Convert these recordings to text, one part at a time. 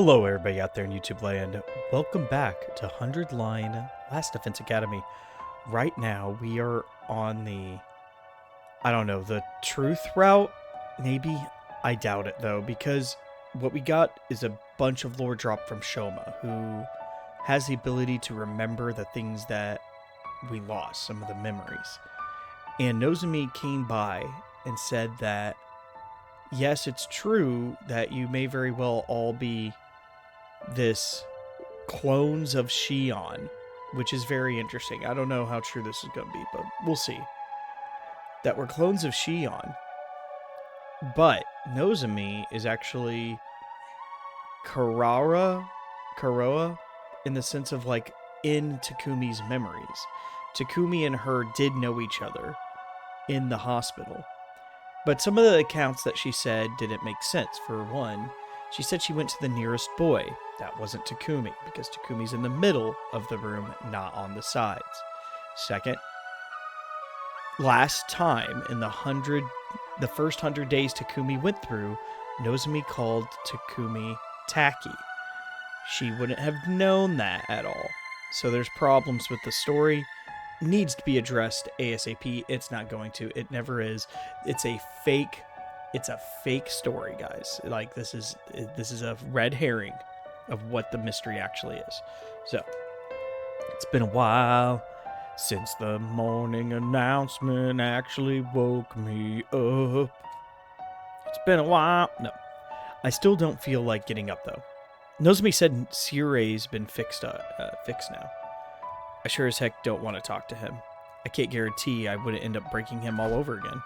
Hello, everybody out there in YouTube land. Welcome back to 100 Line Last Defense Academy. Right now, we are on the truth route? Maybe? I doubt it, though, because what we got is a bunch of lore drop from Shoma, who has the ability to remember the things that we lost, some of the memories. And Nozomi came by and said that, yes, it's true that you may very well all be this clones of Shion, which is very interesting. I don't know how true this is going to be, but we'll see. That we're clones of Shion, but Nozomi is actually Kuroa, in the sense of like in Takumi's memories. Takumi and her did know each other in the hospital, but some of the accounts that she said didn't make sense. For one, she said she went to the nearest boy. That wasn't Takumi, because Takumi's in the middle of the room, not on the sides. Second, last time in the first 100 days Takumi went through, Nozomi called Takumi Taki. She wouldn't have known that at all. So there's problems with the story. Needs to be addressed ASAP. It's not going to. It never is. It's a fake story, guys. Like, this is a red herring of what the mystery actually is. So, it's been a while since the morning announcement actually woke me up. It's been a while. No, I still don't feel like getting up, though. Nozomi said Sirei's been fixed now. I sure as heck don't want to talk to him. I can't guarantee I wouldn't end up breaking him all over again.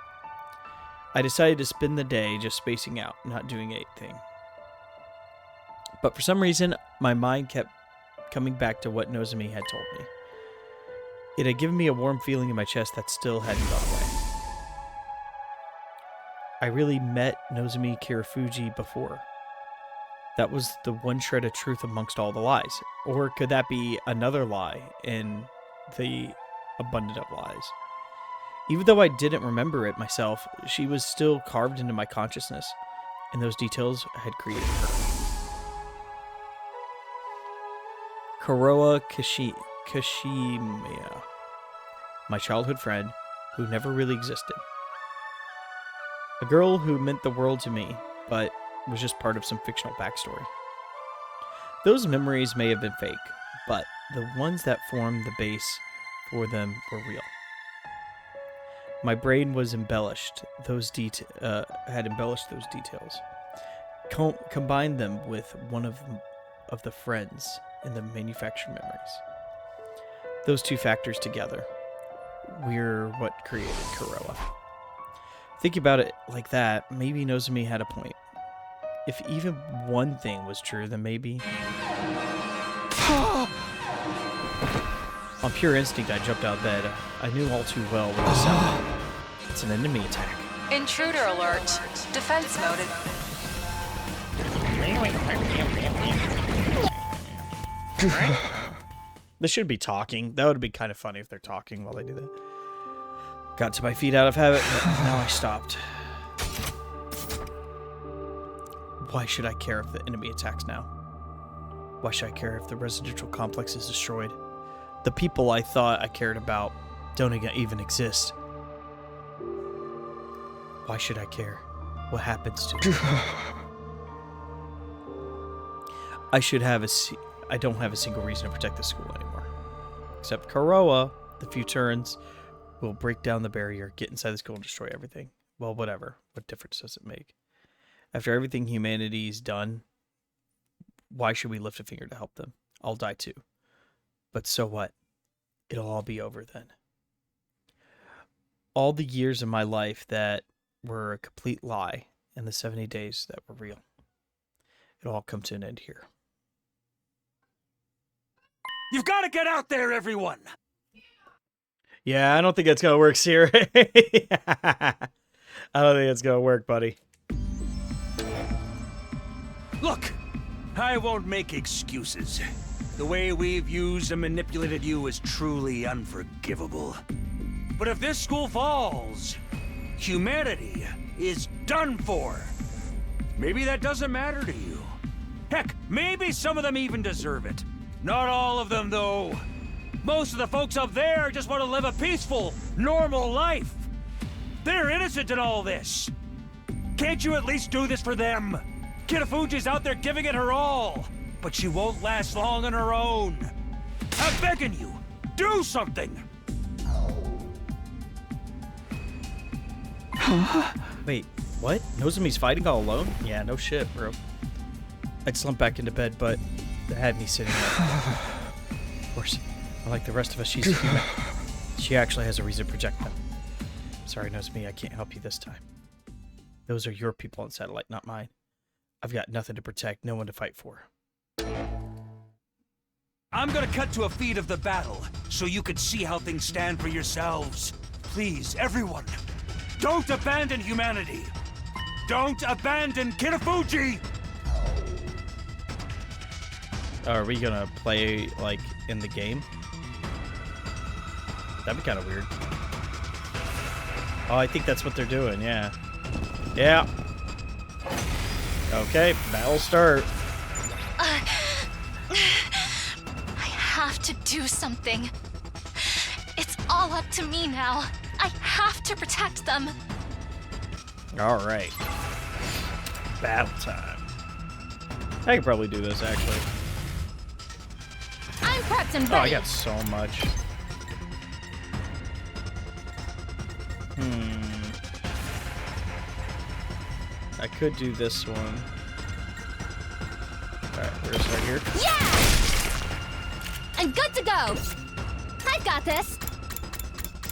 I decided to spend the day just spacing out, not doing anything. But for some reason, my mind kept coming back to what Nozomi had told me. It had given me a warm feeling in my chest that still hadn't gone away. I really met Nozomi Kirifuji before. That was the one shred of truth amongst all the lies. Or could that be another lie in the abundance of lies? Even though I didn't remember it myself, she was still carved into my consciousness, and those details had created her. Kuroa Kashimiya, my childhood friend who never really existed. A girl who meant the world to me, but was just part of some fictional backstory. Those memories may have been fake, but the ones that formed the base for them were real. My brain was embellished. Had embellished those details. Combined them with one of the friends in the manufactured memories. Those two factors together were what created Kuroa. Thinking about it like that, maybe Nozomi had a point. If even one thing was true, then maybe... On pure instinct, I jumped out of bed. I knew all too well what it sounded like. It's an enemy attack. Intruder alert. Defense mode. They should be talking. That would be kind of funny if they're talking while they do that. Got to my feet out of habit, but now I stopped. Why should I care if the enemy attacks now? Why should I care if the residential complex is destroyed? The people I thought I cared about don't even exist. Why should I care? What happens to me? I don't have a single reason to protect the school anymore. Except Kuroa, the few turns, will break down the barrier, get inside the school, and destroy everything. Well, whatever. What difference does it make? After everything humanity's done, why should we lift a finger to help them? I'll die too. But so what? It'll all be over then. All the years of my life that were a complete lie, and the 70 days that were real. It'll all come to an end here. You've got to get out there, everyone! Yeah, I don't think it's going to work, Siri. I don't think it's going to work, buddy. Look, I won't make excuses. The way we've used and manipulated you is truly unforgivable. But if this school falls, humanity is done for. Maybe that doesn't matter to you. Heck, maybe some of them even deserve it. Not all of them, though. Most of the folks up there just want to live a peaceful, normal life. They're innocent in all this. Can't you at least do this for them? Kitafuji's out there giving it her all, but she won't last long on her own. I'm begging you, do something! Wait, what? Nozomi's fighting all alone? Yeah, no shit, bro. I'd slump back into bed, but that had me sitting up. Of course, unlike the rest of us, she's human. She actually has a reason to protect them. Sorry, Nozomi, I can't help you this time. Those are your people on satellite, not mine. I've got nothing to protect, no one to fight for. I'm gonna cut to a feed of the battle, so you can see how things stand for yourselves. Please, everyone, don't abandon humanity! Don't abandon Kitafuji! Are we gonna play, like, in the game? That'd be kind of weird. Oh, I think that's what they're doing, yeah. Yeah. Okay, battle start. I have to do something. It's all up to me now. I have to protect them. Alright. Battle time. I could probably do this, actually. I'm prepped and Oh, I ready. got so much. I could do this one. Alright, we're gonna start here. Yeah! I'm good to go. I've got this.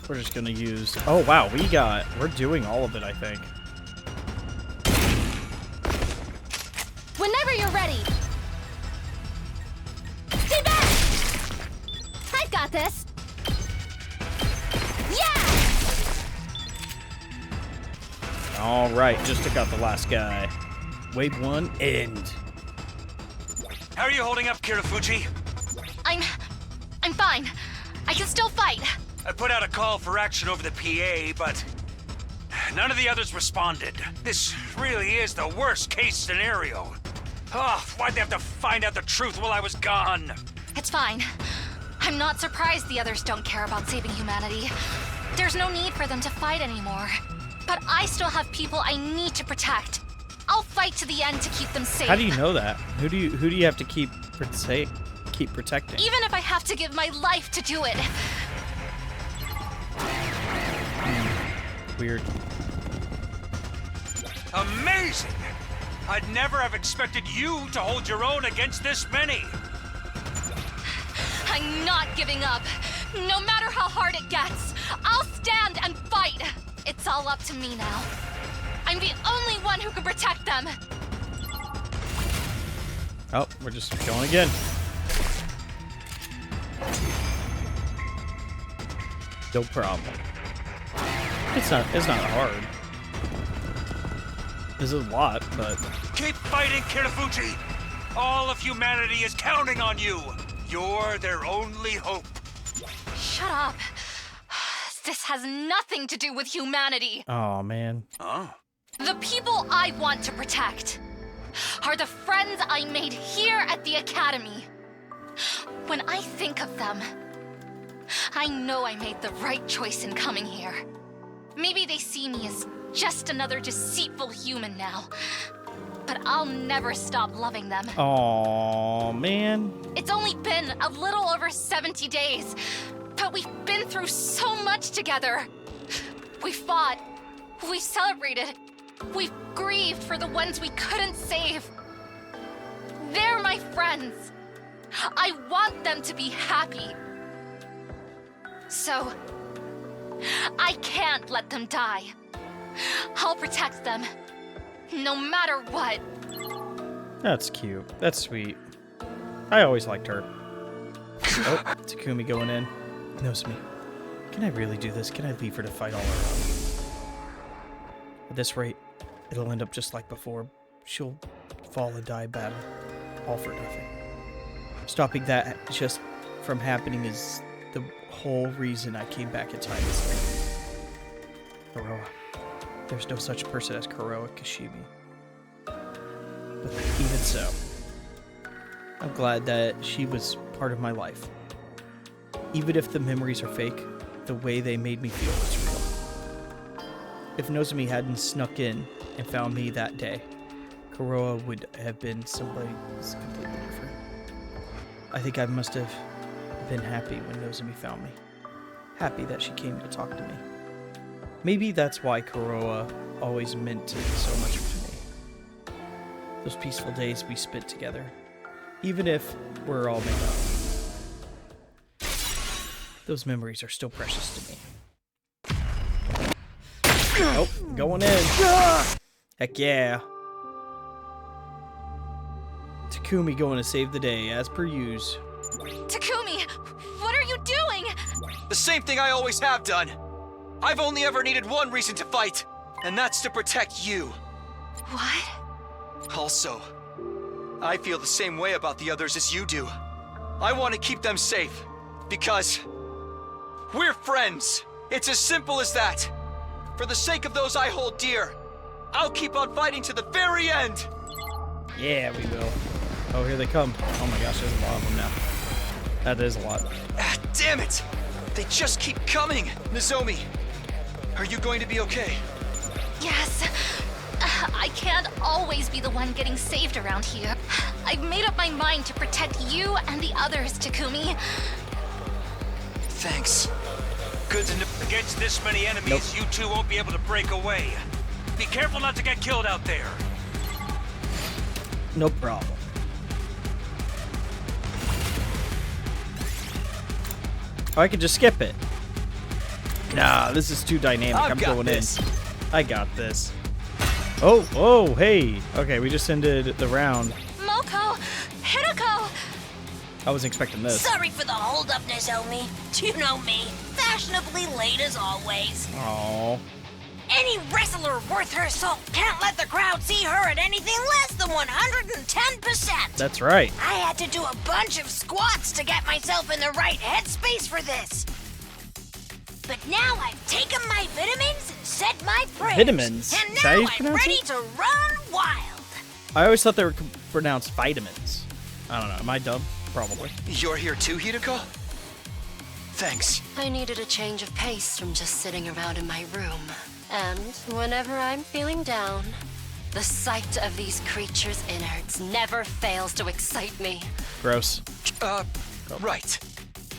We're just gonna use... Oh, wow, we're doing all of it, I think. Whenever you're ready. Stay back! I've got this. Yeah! Alright, just took out the last guy. Wave 1, end. How are you holding up, Kitafuji? I'm fine. I can still fight. I put out a call for action over the PA, but none of the others responded. This really is the worst case scenario. Oh, why'd they have to find out the truth while I was gone? It's fine. I'm not surprised the others don't care about saving humanity. There's no need for them to fight anymore. But I still have people I need to protect. I'll fight to the end to keep them safe. How do you know that? Who do you have to keep protecting? Even if I have to give my life to do it. Weird. Amazing! I'd never have expected you to hold your own against this many. I'm not giving up. No matter how hard it gets, I'll stand and fight. It's all up to me now. I'm the only one who can protect them. Oh, we're just going again. No problem. It's not hard. There's a lot, but... Keep fighting, Kitafuji! All of humanity is counting on you! You're their only hope. Shut up. This has nothing to do with humanity. Oh, man. Oh? The people I want to protect are the friends I made here at the Academy. When I think of them, I know I made the right choice in coming here. Maybe they see me as just another deceitful human now, but I'll never stop loving them. Oh, man. It's only been a little over 70 days, but we've been through so much together. We fought, we celebrated, we've grieved for the ones we couldn't save. They're my friends. I want them to be happy. So, I can't let them die. I'll protect them, no matter what. That's cute. That's sweet. I always liked her. Oh, Takumi going in. Knows me. Can I really do this? Can I leave her to fight all her own? At this rate, it'll end up just like before. She'll fall and die battle. All for nothing. Stopping that just from happening is the whole reason I came back in time. Kuroa. There's no such person as Kuroa Kashimi. But even so, I'm glad that she was part of my life. Even if the memories are fake, the way they made me feel was real. If Nozomi hadn't snuck in and found me that day, Kuroa would have been somebody who's completely different. I think I must have been happy when Nozomi found me. Happy that she came to talk to me. Maybe that's why Kuroa always meant so much to me. Those peaceful days we spent together, even if we're all made up. Those memories are still precious to me. Oh, going in. Heck yeah. Takumi going to save the day, as per use. Takumi, what are you doing? The same thing I always have done. I've only ever needed one reason to fight, and that's to protect you. What? Also, I feel the same way about the others as you do. I want to keep them safe, because we're friends. It's as simple as that. For the sake of those I hold dear, I'll keep on fighting to the very end. Yeah, we will. Oh, here they come. Oh my gosh, there's a lot of them now. That is a lot. Ah, damn it! They just keep coming! Nozomi, are you going to be okay? Yes. I can't always be the one getting saved around here. I've made up my mind to protect you and the others, Takumi. Thanks. Good to know. Against this many enemies, you two won't be able to break away. Be careful not to get killed out there. No problem. Oh, I could just skip it. Nah, this is too dynamic. I'm going in. I got this. Oh, oh, hey. Okay, we just ended the round. Moko! Hideko! I wasn't expecting this. Sorry for the hold-up, Nozomi. You know me, fashionably late as always. Aww. Any wrestler worth her salt can't let the crowd see her at anything less than 110%. That's right. I had to do a bunch of squats to get myself in the right headspace for this. But now I've taken my vitamins and said my prayers. Vitamins? And Is that how now you I'm pronounce ready it? to run wild. I always thought they were pronounced vitamins. I don't know. Am I dumb? Probably. You're here too, Hideko? Thanks. I needed a change of pace from just sitting around in my room. And whenever I'm feeling down, the sight of these creatures' innards never fails to excite me. Gross. Right.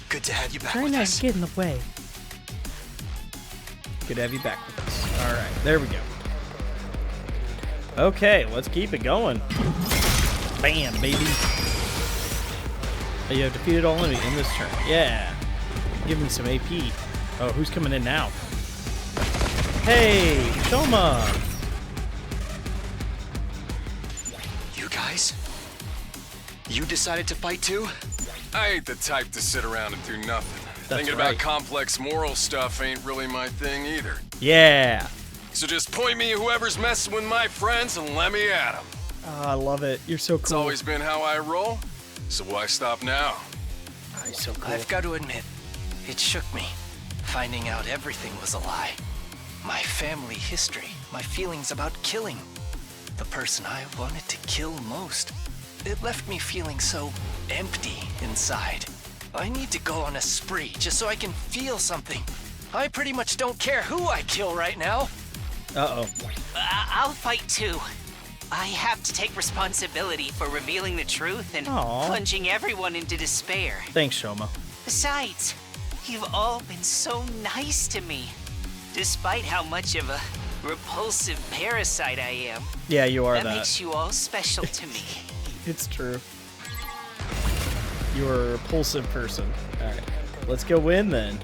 Good to have you back Try with not us. to get in the way. Good to have you back with us. Alright, there we go. Okay, let's keep it going. Bam, baby. You have defeated all enemies in this turn. Yeah. Give me some AP. Oh, who's coming in now? Hey, Shoma! You guys? You decided to fight too? I ain't the type to sit around and do nothing. Thinking right. about complex moral stuff ain't really my thing either. Yeah! So just point me at whoever's messing with my friends and let me at them. Oh, I love it. You're so cool. It's always been how I roll, so why stop now? Oh, he's so cool. I've got to admit, it shook me, finding out everything was a lie. My family history, my feelings about killing. The person I wanted to kill most. It left me feeling so empty inside. I need to go on a spree just so I can feel something. I pretty much don't care who I kill right now. Uh-oh. I'll fight too. I have to take responsibility for revealing the truth and Aw. plunging everyone into despair. Thanks, Shoma. Besides, you've all been so nice to me. Despite how much of a repulsive parasite I am. Yeah, you are that that. makes you all special to me. It's true. You're a repulsive person. Alright. Let's go in then.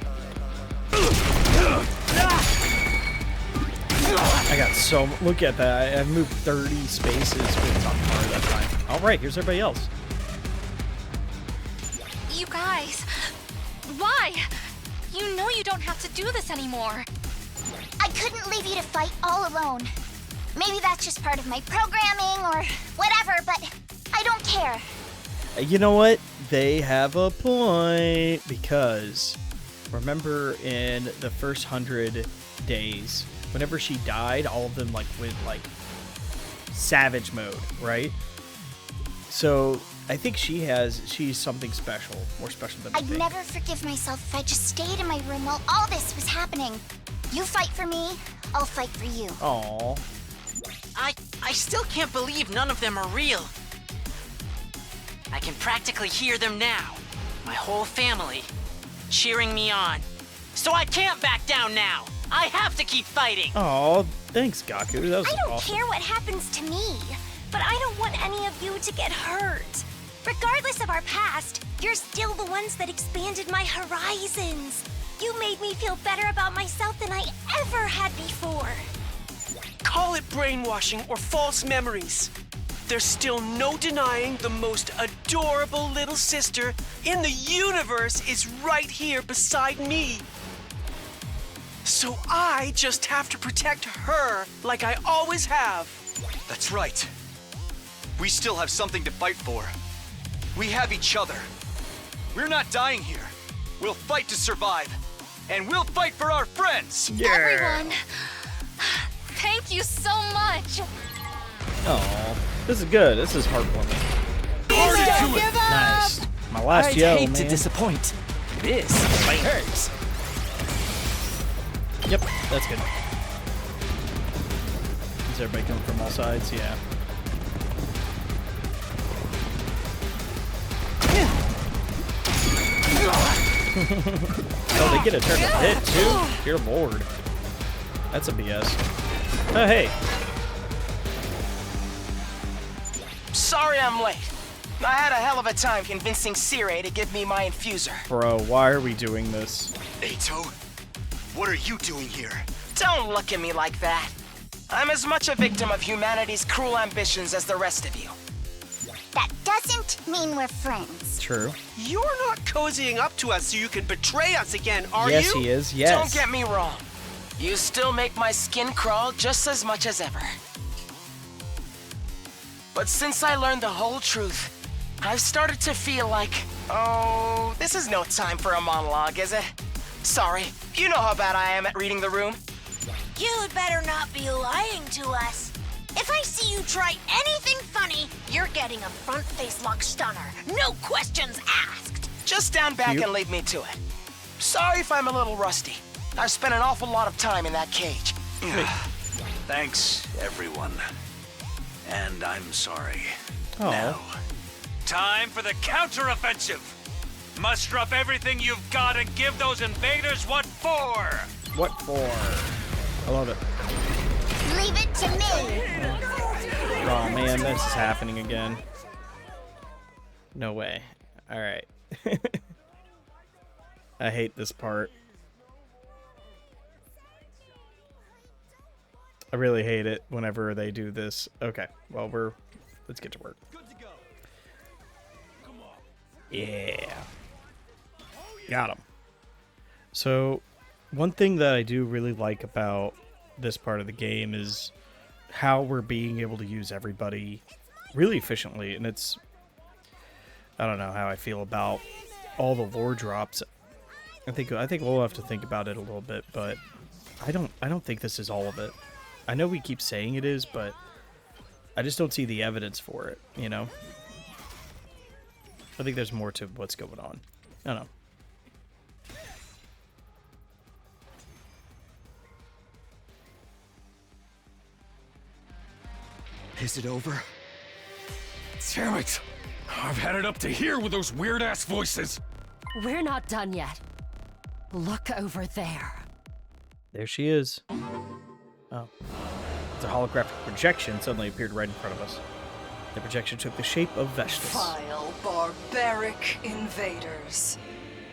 I got so... Look at that. I moved 30 spaces with Top Bar that time. Alright, here's everybody else. You guys, why? You know you don't have to do this anymore. I couldn't leave you to fight all alone. Maybe that's just part of my programming or whatever, but I don't care. You know what? They have a point. Because remember in the first 100 days, whenever she died, all of them like went like savage mode, right? So I think she's something special, more special than I I'd think. never forgive myself if I just stayed in my room while all this was happening. You fight for me, I'll fight for you. Aw. I still can't believe none of them are real. I can practically hear them now. My whole family cheering me on. So I can't back down now. I have to keep fighting. Aw, thanks, Gaku. That was I don't awesome. care what happens to me, but I don't want any of you to get hurt. Regardless of our past, you're still the ones that expanded my horizons. You made me feel better about myself than I ever had before. Call it brainwashing or false memories. There's still no denying the most adorable little sister in the universe is right here beside me. So I just have to protect her like I always have. That's right. We still have something to fight for. We have each other. We're not dying here. We'll fight to survive. And we'll fight for our friends! Everyone, thank you so much. Aw, this is good. This is heartwarming. Nice. My last I'd yell, hate man. to disappoint. This hurts. Yep, that's good. Is everybody coming from all sides? Yeah. Oh, they get a turn to hit too? Dear lord. That's a BS. Oh, hey. Sorry I'm late. I had a hell of a time convincing Sire to give me my infuser. Bro, why are we doing this? Ato, what are you doing here? Don't look at me like that. I'm as much a victim of humanity's cruel ambitions as the rest of you. That doesn't mean we're friends. True. You're not cozying up to us so you can betray us again, are Yes, you? he is. Yes. Don't get me wrong. You still make my skin crawl just as much as ever. But since I learned the whole truth, I've started to feel like, oh, this is no time for a monologue, is it? Sorry, you know how bad I am at reading the room. You'd better not be lying to us. If I see you try anything funny, you're getting a front face lock stunner. No questions asked. Just stand back Cute. and leave me to it. Sorry if I'm a little rusty. I've spent an awful lot of time in that cage. Thanks, everyone. And I'm sorry. Oh. Now, time for the counteroffensive. Muster up everything you've got and give those invaders what for. What for? I love it. Leave it to me. Oh man, this is happening again. No way. Alright. I hate this part. I really hate it whenever they do this. Okay, well let's get to work. Yeah. Got him. So, one thing that I do really like about this part of the game is how we're being able to use everybody really efficiently, and I don't know how I feel about all the lore drops. I think we'll have to think about it a little bit, but I don't think this is all of it. I know we keep saying it is, but I just don't see the evidence for it, you know? I think there's more to what's going on. I don't know. Is it over? Damn it! I've had it up to here with those weird-ass voices. We're not done yet. Look over there. There she is. Oh. It's a holographic projection suddenly appeared right in front of us. The projection took the shape of Vestas. Vile, barbaric invaders.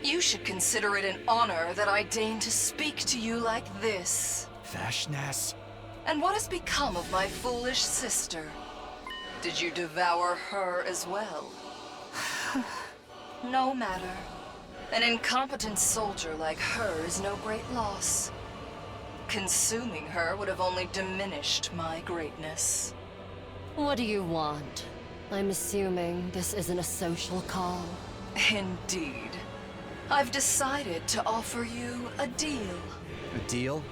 You should consider it an honor that I deign to speak to you like this. Vashnas? And what has become of my foolish sister? Did you devour her as well? No matter. An incompetent soldier like her is no great loss. Consuming her would have only diminished my greatness. What do you want? I'm assuming this isn't a social call. Indeed. I've decided to offer you a deal. A deal?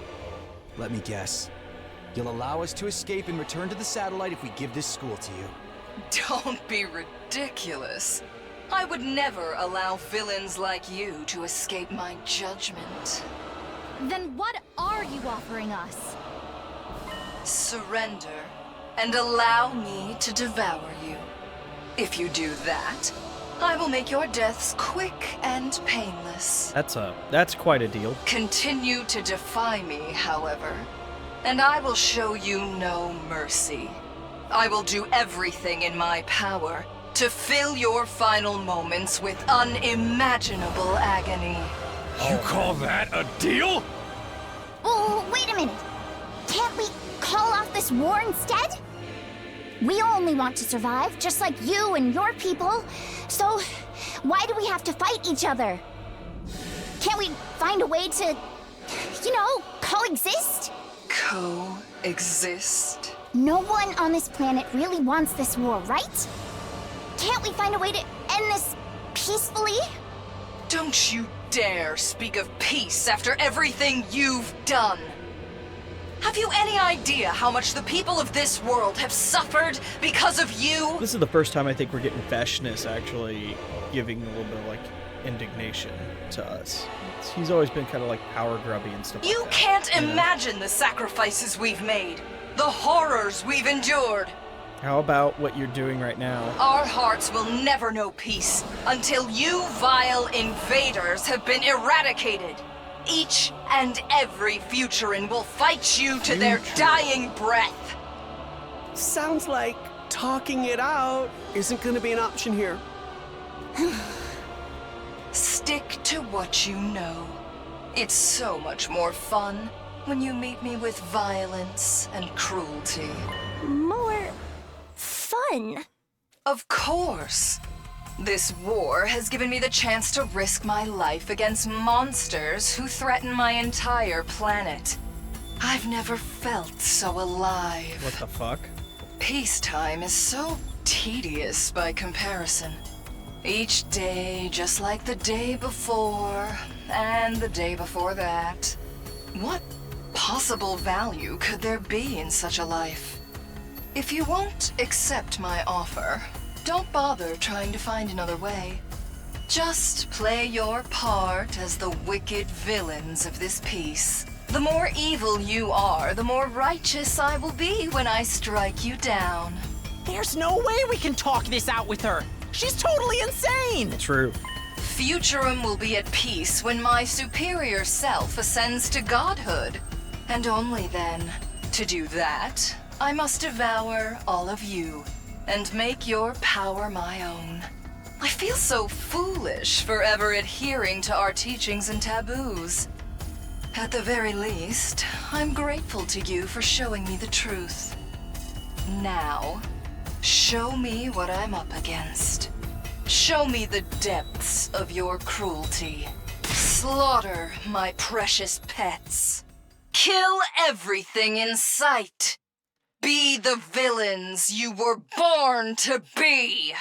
Let me guess. You'll allow us to escape and return to the satellite if we give this school to you. Don't be ridiculous. I would never allow villains like you to escape my judgment. Then what are you offering us? Surrender and allow me to devour you. If you do that, I will make your deaths quick and painless. That's quite a deal. Continue to defy me, however, and I will show you no mercy. I will do everything in my power to fill your final moments with unimaginable agony. You call that a deal? Oh, wait a minute. Can't we call off this war instead? We only want to survive, just like you and your people. So, why do we have to fight each other? Can't we find a way to, coexist? Coexist? No one on this planet really wants this war, right? Can't we find a way to end this peacefully? Don't you dare speak of peace after everything you've done. Have you any idea how much the people of this world have suffered because of you? This is the first time I think we're getting Vashnis actually giving a little bit of, indignation to us. He's always been kind of, power grubby and stuff You like that. can't imagine the sacrifices we've made, the horrors we've endured. How about what you're doing right now? Our hearts will never know peace until you vile invaders have been eradicated. Each and every Futuran will fight you to their dying breath. Sounds like talking it out isn't gonna be an option here. Stick to what you know. It's so much more fun when you meet me with violence and cruelty. More fun. Of course. This war has given me the chance to risk my life against monsters who threaten my entire planet. I've never felt so alive. What the fuck? Peacetime is so tedious by comparison. Each day just like the day before, and the day before that. What possible value could there be in such a life? If you won't accept my offer, don't bother trying to find another way. Just play your part as the wicked villains of this piece. The more evil you are, the more righteous I will be when I strike you down. There's no way we can talk this out with her. She's totally insane. True. Futurum will be at peace when my superior self ascends to godhood. And only then. To do that, I must devour all of you and make your power my own. I feel so foolish forever adhering to our teachings and taboos. At the very least, I'm grateful to you for showing me the truth. Now, show me what I'm up against. Show me the depths of your cruelty. Slaughter my precious pets. Kill everything in sight. Be the villains you were born to be.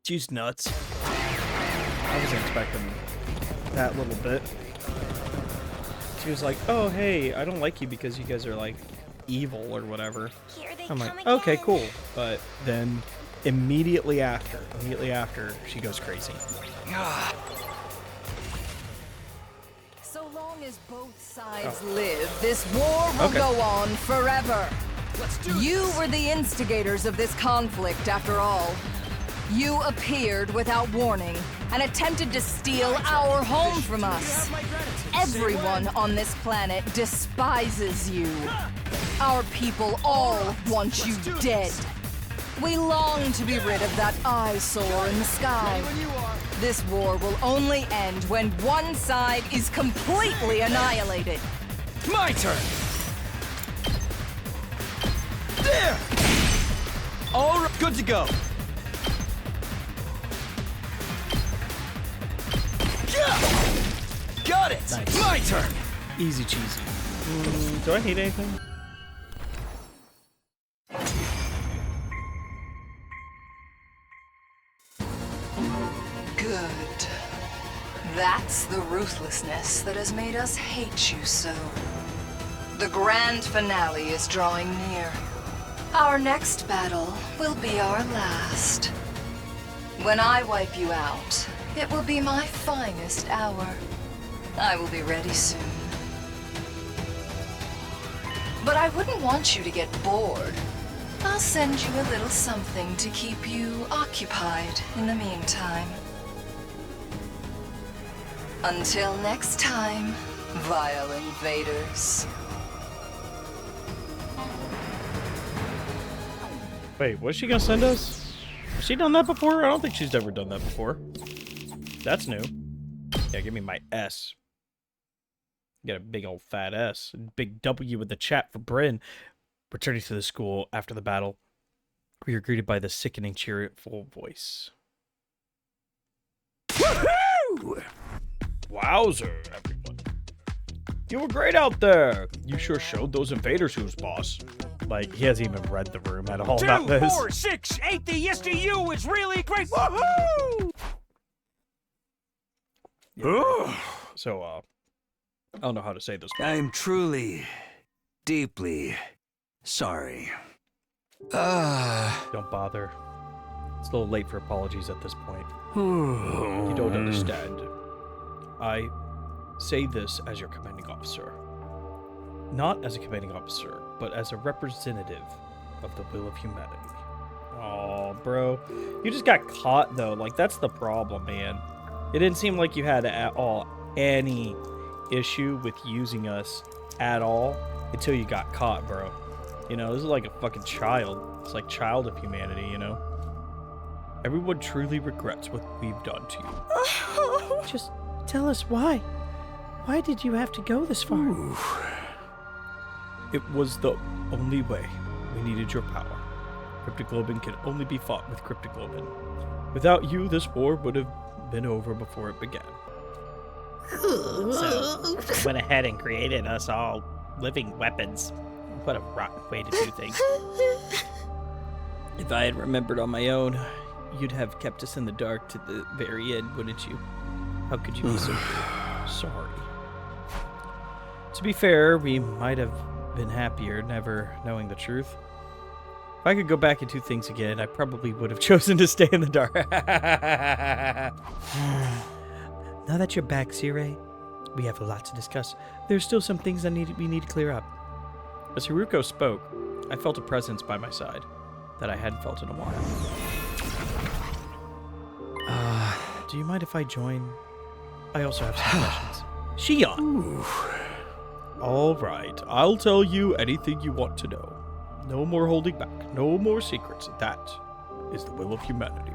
She's nuts. I wasn't expecting that little bit. She was like, oh, hey, I don't like you because you guys are, evil or whatever. I'm like, okay, cool. But then immediately after, she goes crazy. So long as both sides live, this war will go on forever. You were the instigators of this conflict, after all. You appeared without warning and attempted to steal our home from us. Everyone on this planet despises you. Our people all want you dead. We long to be rid of that eyesore in the sky. This war will only end when one side is completely annihilated. My turn! There! All right, good to go. Yeah! Got it! Nice. My turn! Easy cheesy. Do I need anything? Good. That's the ruthlessness that has made us hate you so. The grand finale is drawing near. Our next battle will be our last. When I wipe you out, it will be my finest hour. I will be ready soon. But I wouldn't want you to get bored. I'll send you a little something to keep you occupied in the meantime. Until next time, vile invaders. Wait, what's she gonna send us? Has she done that before? I don't think she's ever done that before. That's new. Yeah, give me my S. Get a big old fat S. Big W with the chat for Bryn. Returning to the school after the battle, we are greeted by the sickening cheerful voice. Woohoo! Wowzer, everyone. You were great out there. You sure showed those invaders who's boss. Like, he hasn't even read the room at all about 2, this. 4, 6, 8, the yes to you is really great. Woohoo! Yeah, so, I don't know how to say this. I'm truly, deeply sorry. Don't bother. It's a little late for apologies at this point. You don't understand. I say this as your commanding officer. Not as a commanding officer, but as a representative of the will of humanity. Oh, bro. You just got caught, though. Like, that's the problem, man. It didn't seem like you had at all any issue with using us at all until you got caught, bro. You know, this is like a fucking child. It's like child of humanity, you know? Everyone truly regrets what we've done to you. Just tell us why. Why did you have to go this far? Ooh. It was the only way. We needed your power. Cryptoglobin can only be fought with Cryptoglobin. Without you, this war would have been over before it began. So, went ahead and created us all living weapons. What a rotten way to do things. If I had remembered on my own, you'd have kept us in the dark to the very end, wouldn't you? How could you be so sorry? To be fair, we might have been happier never knowing the truth. If I could go back and do things again, I probably would have chosen to stay in the dark. Now that you're back, Sirei, we have a lot to discuss. There's still some things we need to clear up. As Haruko spoke, I felt a presence by my side that I hadn't felt in a while. Do you mind if I join? I also have some questions. Shion! All right, I'll tell you anything you want to know. No more holding back, no more secrets. That is the will of humanity.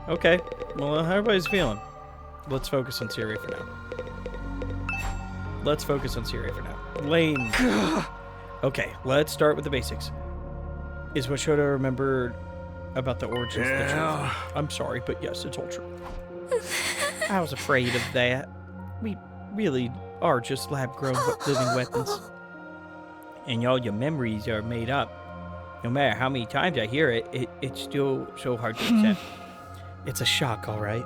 Okay, well, how everybody's feeling? Let's focus on Siri for now. Lame. Okay, let's start with the basics. Is what Shota remembered about the origins of the truth? I'm sorry, but yes, it's all true. I was afraid of that. We really are just lab-grown living weapons. And all your memories are made up. No matter how many times I hear it, it's still so hard to accept. It's a shock, all right.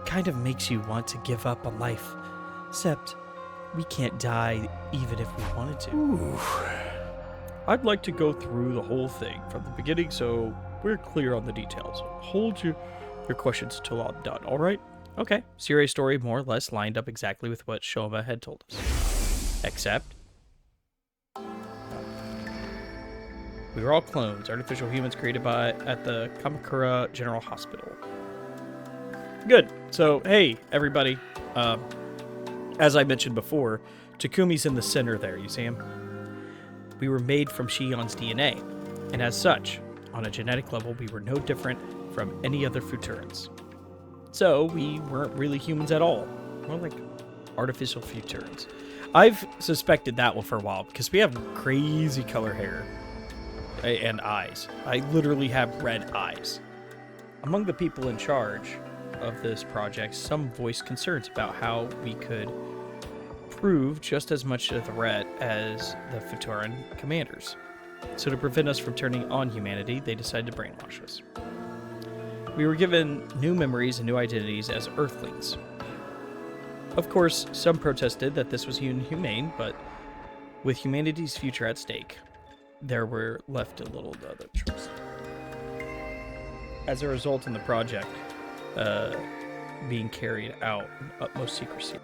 Kind of makes you want to give up on life. Except, we can't die even if we wanted to. I'd like to go through the whole thing from the beginning so we're clear on the details. Hold your questions till I'm done, all right? Okay. Sirei's story more or less lined up exactly with what Shoma had told us. Except, we were all clones, artificial humans created at the Kamakura General Hospital. Good. So, hey, everybody. As I mentioned before, Takumi's in the center there. You see him? We were made from Shion's DNA. And as such, on a genetic level, we were no different from any other Futurans. So, we weren't really humans at all. More like artificial Futurans. I've suspected that one for a while because we have crazy color hair and eyes. I literally have red eyes. Among the people in charge of this project, some voiced concerns about how we could prove just as much a threat as the Futuran commanders. So to prevent us from turning on humanity, they decided to brainwash us. We were given new memories and new identities as Earthlings. Of course, some protested that this was inhumane, but with humanity's future at stake, there were left a little to other trust. As a result, in the project being carried out in utmost secrecy.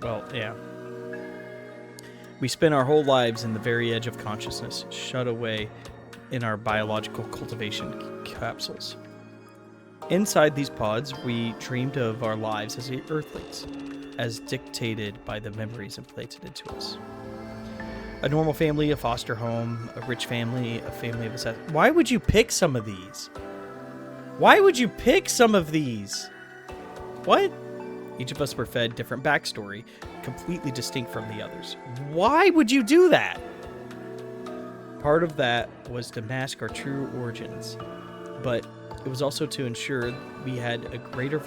Well, yeah. We spend our whole lives in the very edge of consciousness, shut away in our biological cultivation capsules. Inside these pods, we dreamed of our lives as Earthlings, as dictated by the memories implanted into us. A normal family, a foster home, a rich family, a family of assassins. Why would you pick some of these? Why would you pick some of these? What? Each of us were fed different backstory, completely distinct from the others. Why would you do that? Part of that was to mask our true origins, but it was also to ensure we had a greater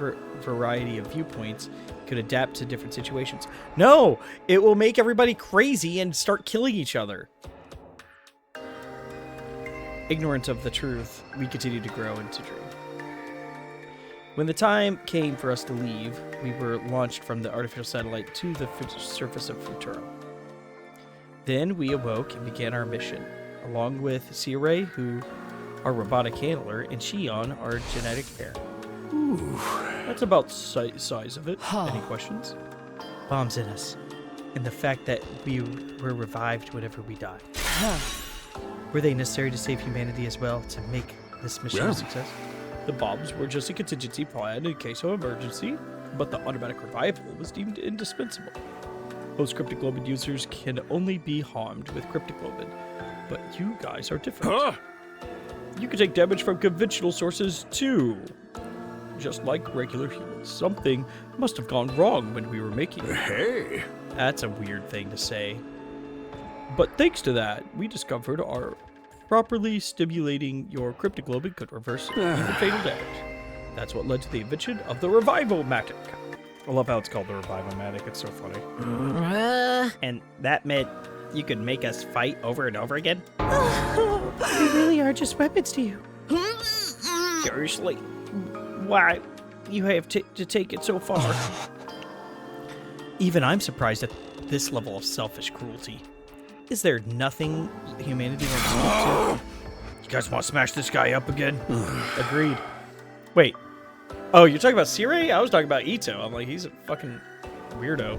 variety of viewpoints, could adapt to different situations. No! It will make everybody crazy and start killing each other. Ignorant of the truth, we continued to grow and to dream. When the time came for us to leave, we were launched from the artificial satellite to the surface of Futuro. Then we awoke and began our mission, along with Sirei, who our robotic handler, and Shion, our genetic heir. Ooh, that's about size of it. Any questions? Bombs in us, and the fact that we were revived whenever we died. Were they necessary to save humanity as well to make this mission a success? The bombs were just a contingency plan in case of emergency, but the automatic revival was deemed indispensable. Most cryptoglobin users can only be harmed with cryptoglobin, but you guys are different. You can take damage from conventional sources too. Just like regular humans. Something must have gone wrong when we were making it. Hey! That's a weird thing to say. But thanks to that, we discovered our properly stimulating your cryptoglobin could reverse even fatal damage. That's what led to the invention of the Revival-matic. I love how it's called the Revival-matic. It's so funny. And that meant you could make us fight over and over again? We really are just weapons to you. Seriously? Why you have to take it so far? Even I'm surprised at this level of selfish cruelty. Is there nothing humanity won't speak to? You guys want to smash this guy up again? Agreed. Wait. Oh, you're talking about Sirei? I was talking about Ito. I'm like, he's a fucking weirdo.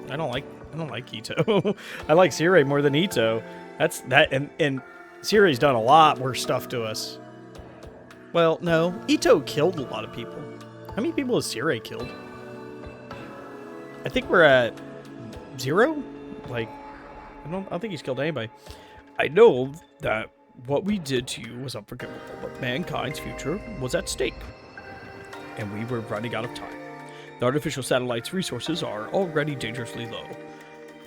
I don't like Ito. I like Sirei more than Ito. That's that, and Sirei's done a lot worse stuff to us. Well, no, Ito killed a lot of people. How many people has Sirei killed? I think we're at 0. Like, I don't think he's killed anybody. I know that what we did to you was unforgivable, but mankind's future was at stake, and we were running out of time. The artificial satellite's resources are already dangerously low.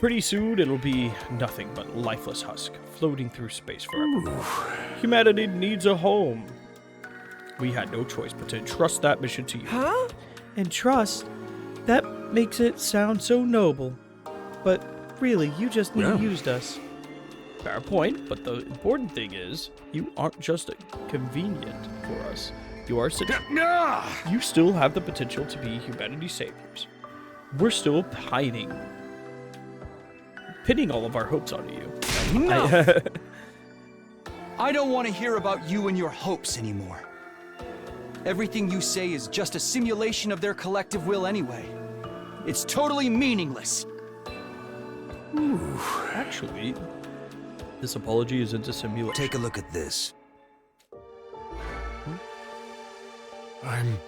Pretty soon, it'll be nothing but lifeless husk, floating through space forever. Humanity needs a home. We had no choice but to entrust that mission to you. Huh? Entrust? That makes it sound so noble. But really, you just used us. Fair point, but the important thing is, you aren't just convenient for us. You are you still have the potential to be humanity's saviors. We're still pinning all of our hopes onto you. No! I don't want to hear about you and your hopes anymore. Everything you say is just a simulation of their collective will anyway. It's totally meaningless. Ooh, actually, this apology isn't a simulation. Take a look at this. I'm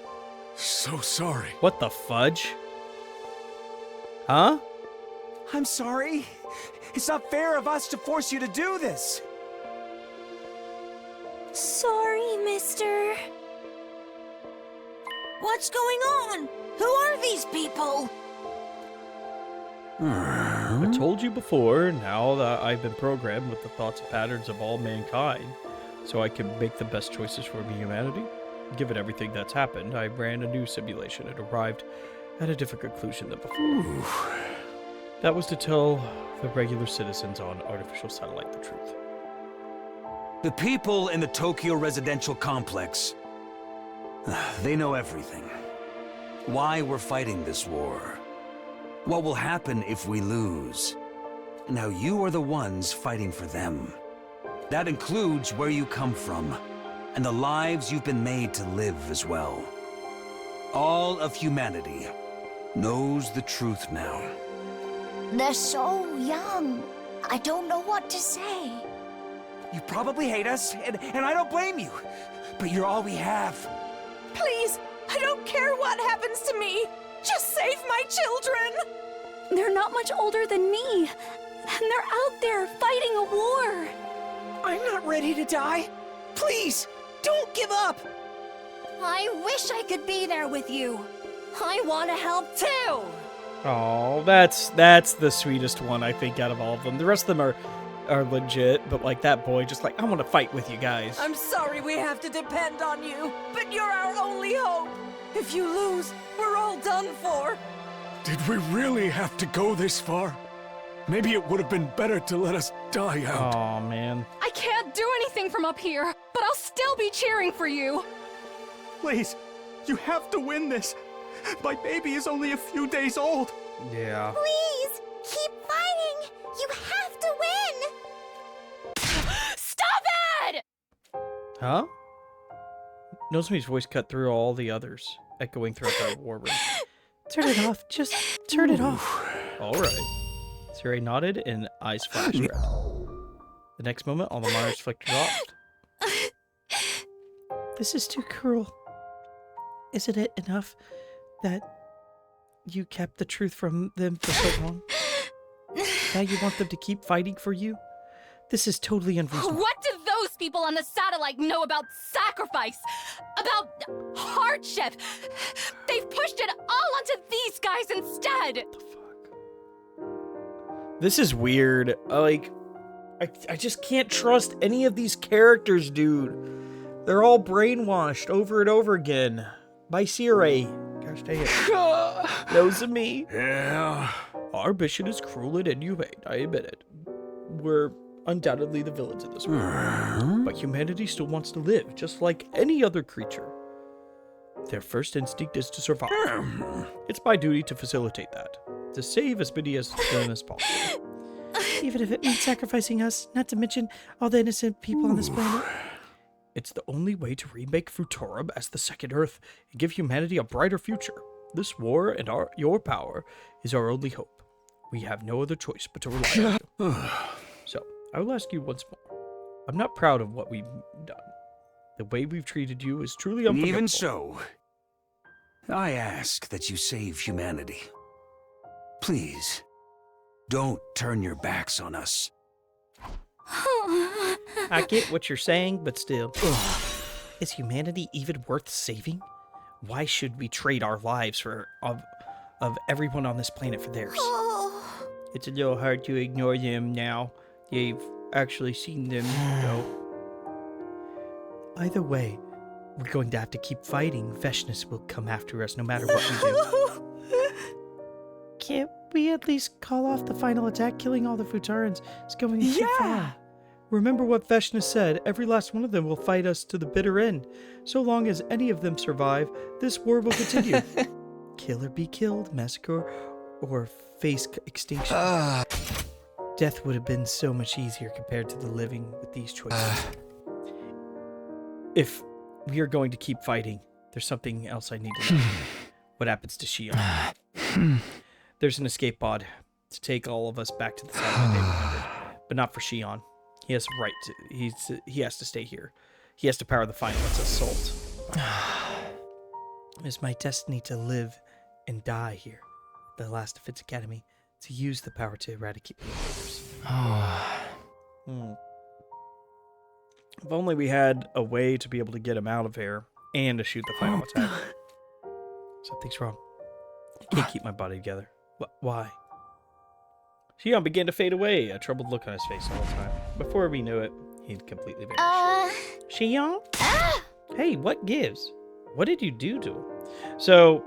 so sorry. What the fudge? Huh? I'm sorry. It's not fair of us to force you to do this. Sorry, mister. What's going on? Who are these people? I told you before, now that I've been programmed with the thoughts and patterns of all mankind, so I can make the best choices for humanity. Given everything that's happened, I ran a new simulation and arrived at a different conclusion than before. That was to tell the regular citizens on Artificial Satellite the truth. The people in the Tokyo residential complex, they know everything. Why we're fighting this war. What will happen if we lose. Now you are the ones fighting for them. That includes where you come from, and the lives you've been made to live as well. All of humanity knows the truth now. They're so young. I don't know what to say. You probably hate us, and I don't blame you. But you're all we have. Please, I don't care what happens to me. Just save my children. They're not much older than me, and they're out there fighting a war. I'm not ready to die. Please, don't give up. I wish I could be there with you. I want to help too. Oh, that's the sweetest one, I think, out of all of them. The rest of them are legit, but like that boy, just like, I want to fight with you guys. I'm sorry we have to depend on you, but you're our only hope. If you lose, we're all done for. Did we really have to go this far? Maybe it would have been better to let us die out. Oh, man. I can't do anything from up here, but I'll still be cheering for you. Please, you have to win this. My baby is only a few days old. Yeah. Please, keep fighting. You have to win. Stop it! Huh? Nozomi's voice cut through all the others, echoing throughout the war room. Turn it off. Just turn it off. All right. Siri nodded and eyes flashed red. The next moment, all the monitors flickered off. This is too cruel. Isn't it enough that you kept the truth from them for so long? Now you want them to keep fighting for you? This is totally unreasonable. What do those people on the satellite know about sacrifice? About hardship? They've pushed it all onto these guys instead! This is weird. I just can't trust any of these characters, dude. They're all brainwashed over and over again. By Siri. Gosh dang it. Nozomi. Yeah. Our mission is cruel and inhumane, I admit it. We're undoubtedly the villains in this world. But humanity still wants to live, just like any other creature. Their first instinct is to survive. It's my duty to facilitate that. To save as many as them as possible. Even if it means sacrificing us, not to mention all the innocent people on this planet. It's the only way to remake Futurem as the Second Earth and give humanity a brighter future. This war and your power is our only hope. We have no other choice but to rely on you. So, I will ask you once more. I'm not proud of what we've done. The way we've treated you is truly unforgivable. Even so, I ask that you save humanity. Please, don't turn your backs on us. I get what you're saying, but still. Is humanity even worth saving? Why should we trade our lives of everyone on this planet for theirs? It's a little hard to ignore them now. You've actually seen them go. Either way, we're going to have to keep fighting. Veshness will come after us no matter what we do. Can't we at least call off the final attack? Killing all the Futarans is going too far. Remember what Veshness said. Every last one of them will fight us to the bitter end. So long as any of them survive, this war will continue. Kill or be killed, massacre, or face extinction. Death would have been so much easier compared to the living with these choices. If we are going to keep fighting, there's something else I need to know. What happens to Shion? There's an escape pod to take all of us back to the satellite they wanted, but not for Shion. He has a right to. He has to stay here. He has to power the final assault. It is my destiny to live and die here, at the last Defense Academy, to use the power to eradicate the invaders. If only we had a way to be able to get him out of here and to shoot the final attack. Something's wrong. I can't keep my body together. Why? Shion began to fade away, a troubled look on his face all the time. Before we knew it, he'd completely vanished. Shion? Hey, what gives? What did you do to him? So,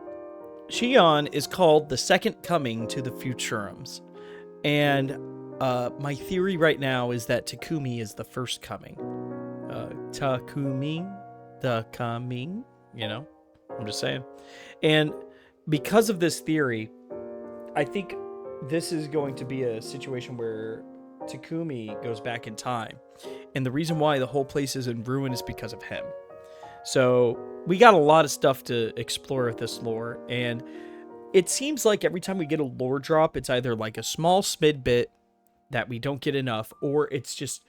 Shion is called the second coming to the Futurums. And my theory right now is that Takumi is the first coming. Takumi, the coming, you know? I'm just saying. And because of this theory, I think this is going to be a situation where Takumi goes back in time. And the reason why the whole place is in ruin is because of him. So we got a lot of stuff to explore with this lore. And it seems like every time we get a lore drop, it's either like a small smid bit that we don't get enough, or it's just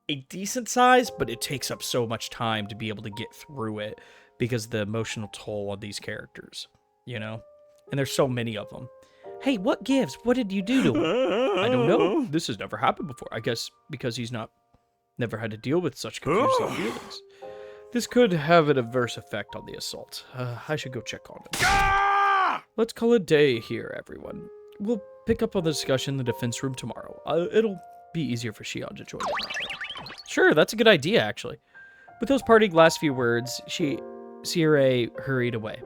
a decent size, but it takes up so much time to be able to get through it because of the emotional toll on these characters, you know? And there's so many of them. Hey, what gives? What did you do to him? I don't know. This has never happened before. I guess because he's never had to deal with such confusing feelings. This could have an adverse effect on the assault. I should go check on him. Let's call it a day here, everyone. We'll pick up on the discussion in the defense room tomorrow. It'll be easier for Shion to join in. Sure, that's a good idea, actually. With those parting last few words, Sierra hurried away,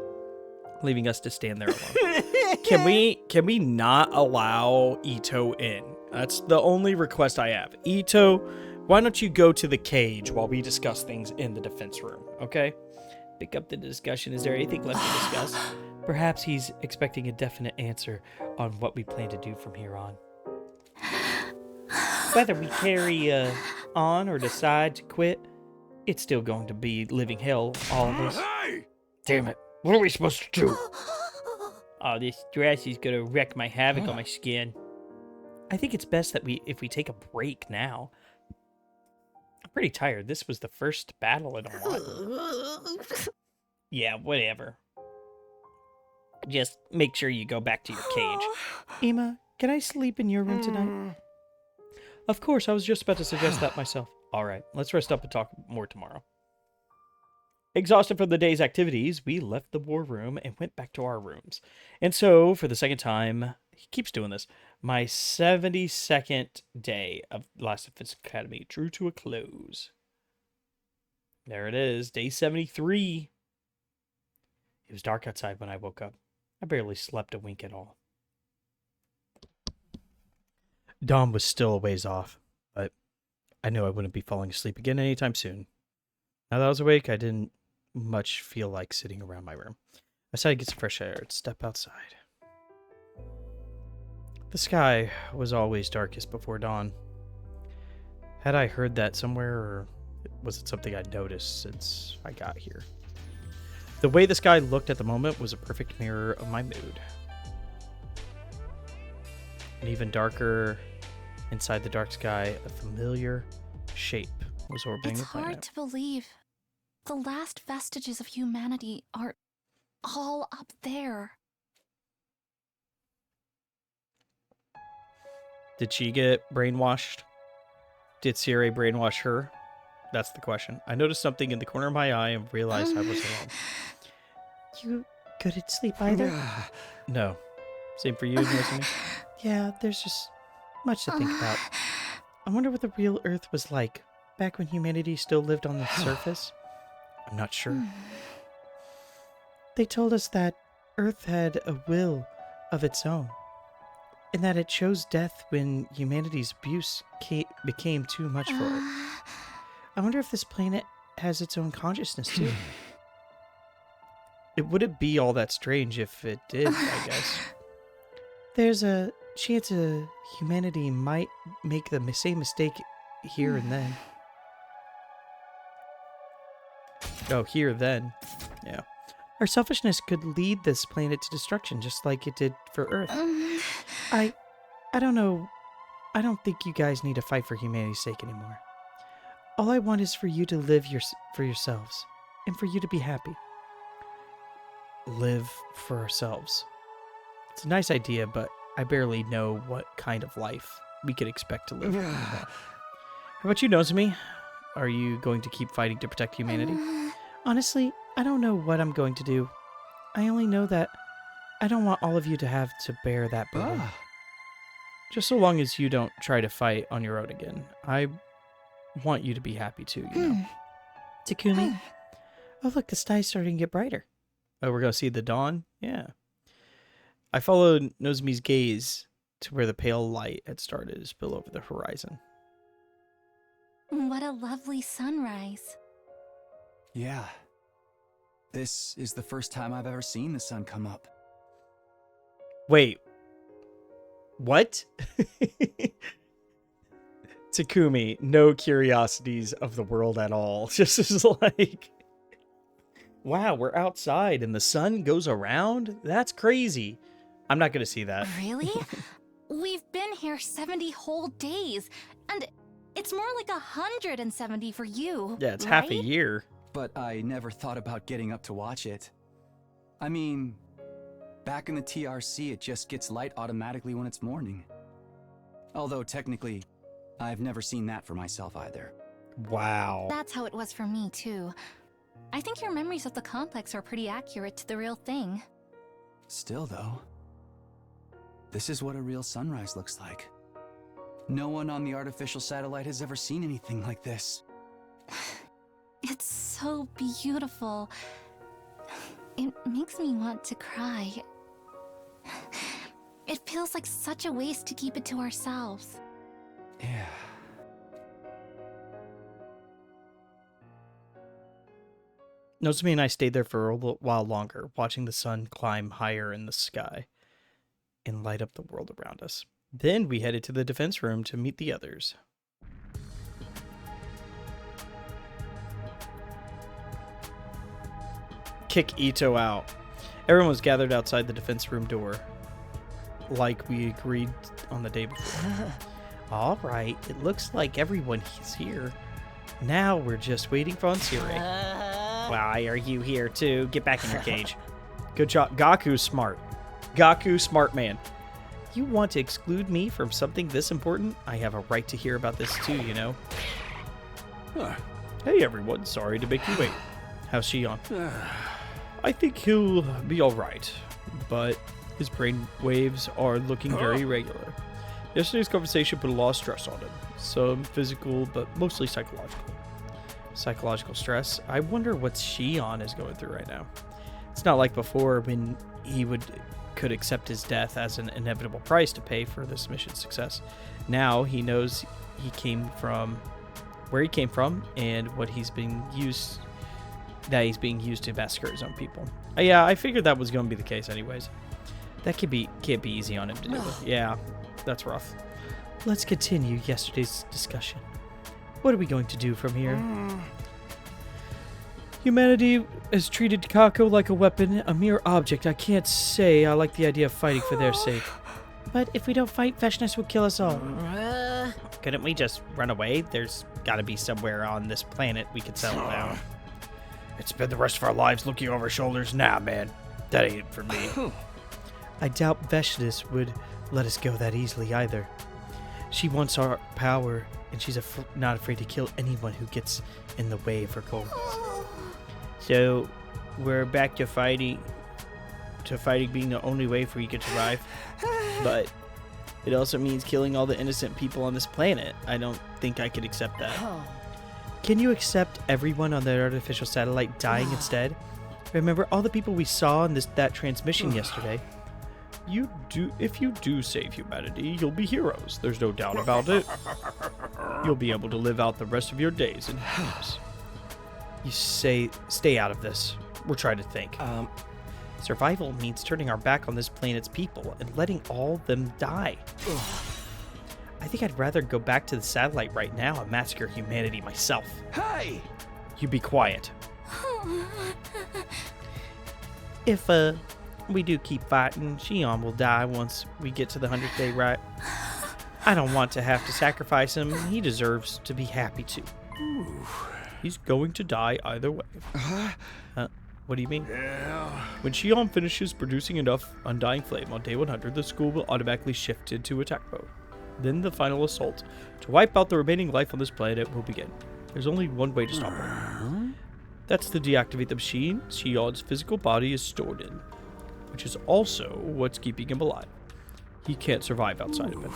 leaving us to stand there alone. Can we not allow Ito in? That's the only request I have. Ito, why don't you go to the cage while we discuss things in the defense room, okay? Pick up the discussion. Is there anything left to discuss? Perhaps he's expecting a definite answer on what we plan to do from here on. Whether we carry on or decide to quit, it's still going to be living hell, all of us. Hey! Damn it. What are we supposed to do? Oh, this dress is gonna wreak my havoc on my skin. I think it's best that if we take a break now. I'm pretty tired. This was the first battle in a while. Yeah, whatever. Just make sure you go back to your cage. Ima, can I sleep in your room tonight? Of course, I was just about to suggest that myself. All right, let's rest up and talk more tomorrow. Exhausted from the day's activities, we left the war room and went back to our rooms. And so, for the second time, he keeps doing this, my 72nd day of Last Defense Academy drew to a close. There it is, day 73. It was dark outside when I woke up. I barely slept a wink at all. Dawn was still a ways off, but I knew I wouldn't be falling asleep again anytime soon. Now that I was awake, I didn't much feel like sitting around my room. I decided to get some fresh air and step outside. The sky was always darkest before dawn. Had I heard that somewhere, or was it something I'd noticed since I got here? The way the sky looked at the moment was a perfect mirror of my mood. And even darker, inside the dark sky, a familiar shape was orbiting the planet. It's hard to believe. The last vestiges of humanity are all up there. Did she get brainwashed? Did Sierra brainwash her? That's the question. I noticed something in the corner of my eye and realized I was alone. You couldn't sleep either? No. Same for you, Nozomi? Yeah, there's just much to think about. I wonder what the real Earth was like back when humanity still lived on the surface. I'm not sure. They told us that Earth had a will of its own, and that it chose death when humanity's abuse became too much for it. I wonder if this planet has its own consciousness too. It wouldn't be all that strange if it did, I guess. There's a chance humanity might make the same mistake here and then. Oh, here then. Yeah. Our selfishness could lead this planet to destruction just like it did for Earth. I don't know. I don't think you guys need to fight for humanity's sake anymore. All I want is for you to live for yourselves and for you to be happy. Live for ourselves. It's a nice idea, but I barely know what kind of life we could expect to live. How about you, Nozomi? Are you going to keep fighting to protect humanity? Honestly, I don't know what I'm going to do. I only know that I don't want all of you to have to bear that burden. Just so long as you don't try to fight on your own again. I want you to be happy too, you know. Takumi? Oh, look, the sky's starting to get brighter. Oh, we're going to see the dawn? Yeah. I followed Nozomi's gaze to where the pale light had started to spill over the horizon. What a lovely sunrise. Yeah. This is the first time I've ever seen the sun come up. Wait. What? Takumi, no curiosities of the world at all. Just is like, wow, we're outside and the sun goes around? That's crazy. I'm not going to see that. Really? We've been here 70 whole days, and it's more like 170 for you. Yeah, it's right? half a year. But I never thought about getting up to watch it. I mean, back in the TRC, it just gets light automatically when it's morning. Although, technically, I've never seen that for myself either. Wow. That's how it was for me, too. I think your memories of the complex are pretty accurate to the real thing. Still, though, this is what a real sunrise looks like. No one on the artificial satellite has ever seen anything like this. It's so beautiful. It makes me want to cry. It feels like such a waste to keep it to ourselves. Yeah. Nozomi and I stayed there for a little while longer, watching the sun climb higher in the sky and light up the world around us. Then we headed to the defense room to meet the others. Kick Ito out. Everyone was gathered outside the defense room door, like we agreed on the day before. All right, it looks like everyone is here. Now we're just waiting for Ansire. Why are you here too? Get back in your cage. Good job. Gaku's smart. Gaku, smart man. You want to exclude me from something this important? I have a right to hear about this too, you know. Hey everyone, sorry to make you wait. How's Shion? I think he'll be alright, but his brain waves are looking very irregular. Yesterday's conversation put a lot of stress on him. Some physical, but mostly psychological. Psychological stress. I wonder what Shion is going through right now. It's not like before when he could accept his death as an inevitable price to pay for this mission's success. Now he knows where he came from and what he's being used to massacre his own people. Yeah, I figured that was going to be the case anyways. That can't be easy on him to deal with. Yeah, that's rough. Let's continue yesterday's discussion. What are we going to do from here? Humanity has treated Kako like a weapon, a mere object. I can't say I like the idea of fighting for their sake. But if we don't fight, Veshness will kill us all. Couldn't we just run away? There's got to be somewhere on this planet we could settle down. It's been the rest of our lives looking over our shoulders. Nah, man. That ain't it for me. I doubt Veshness would let us go that easily either. She wants our power, and she's not afraid to kill anyone who gets in the way of her goals. So, we're back to fighting being the only way for you to survive. But it also means killing all the innocent people on this planet. I don't think I could accept that. Can you accept everyone on that artificial satellite dying instead? Remember all the people we saw in that transmission yesterday? If you do save humanity, you'll be heroes. There's no doubt about it. You'll be able to live out the rest of your days in happiness. You say, stay out of this. We're trying to think. Survival means turning our back on this planet's people and letting all of them die. I think I'd rather go back to the satellite right now and massacre humanity myself. Hey! You be quiet. If, we do keep fighting, Shion will die once we get to the 100th day, right? I don't want to have to sacrifice him. He deserves to be happy too. He's going to die either way. What do you mean? Yeah. When Shion finishes producing enough Undying Flame on day 100, the school will automatically shift into attack mode. Then the final assault to wipe out the remaining life on this planet will begin. There's only one way to stop it. That's to deactivate the machine Shion's physical body is stored in, which is also what's keeping him alive. He can't survive outside of it.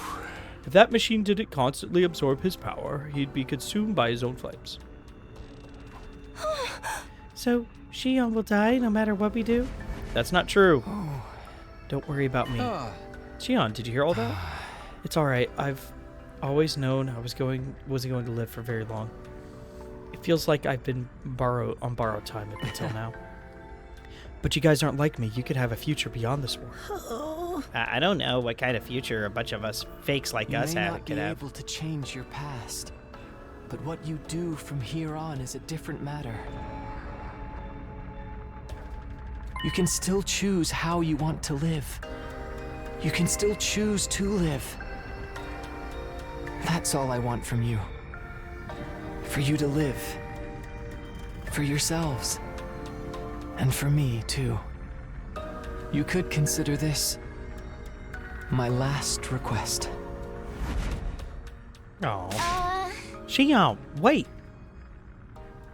If that machine didn't constantly absorb his power, he'd be consumed by his own flames. So, Shion will die no matter what we do? That's not true. Don't worry about me. Shion, did you hear all that? It's alright. I've always known I wasn't going to live for very long. It feels like I've been on borrowed time up until now. But you guys aren't like me. You could have a future beyond this war. I don't know what kind of future a bunch of us fakes like You us may have not could be have. able to change your past, but what you do from here on is a different matter. You can still choose how you want to live. You can still choose to live. That's all I want from you. For you to live. For yourselves. And for me, too. You could consider this my last request. Oh. Shion, wait!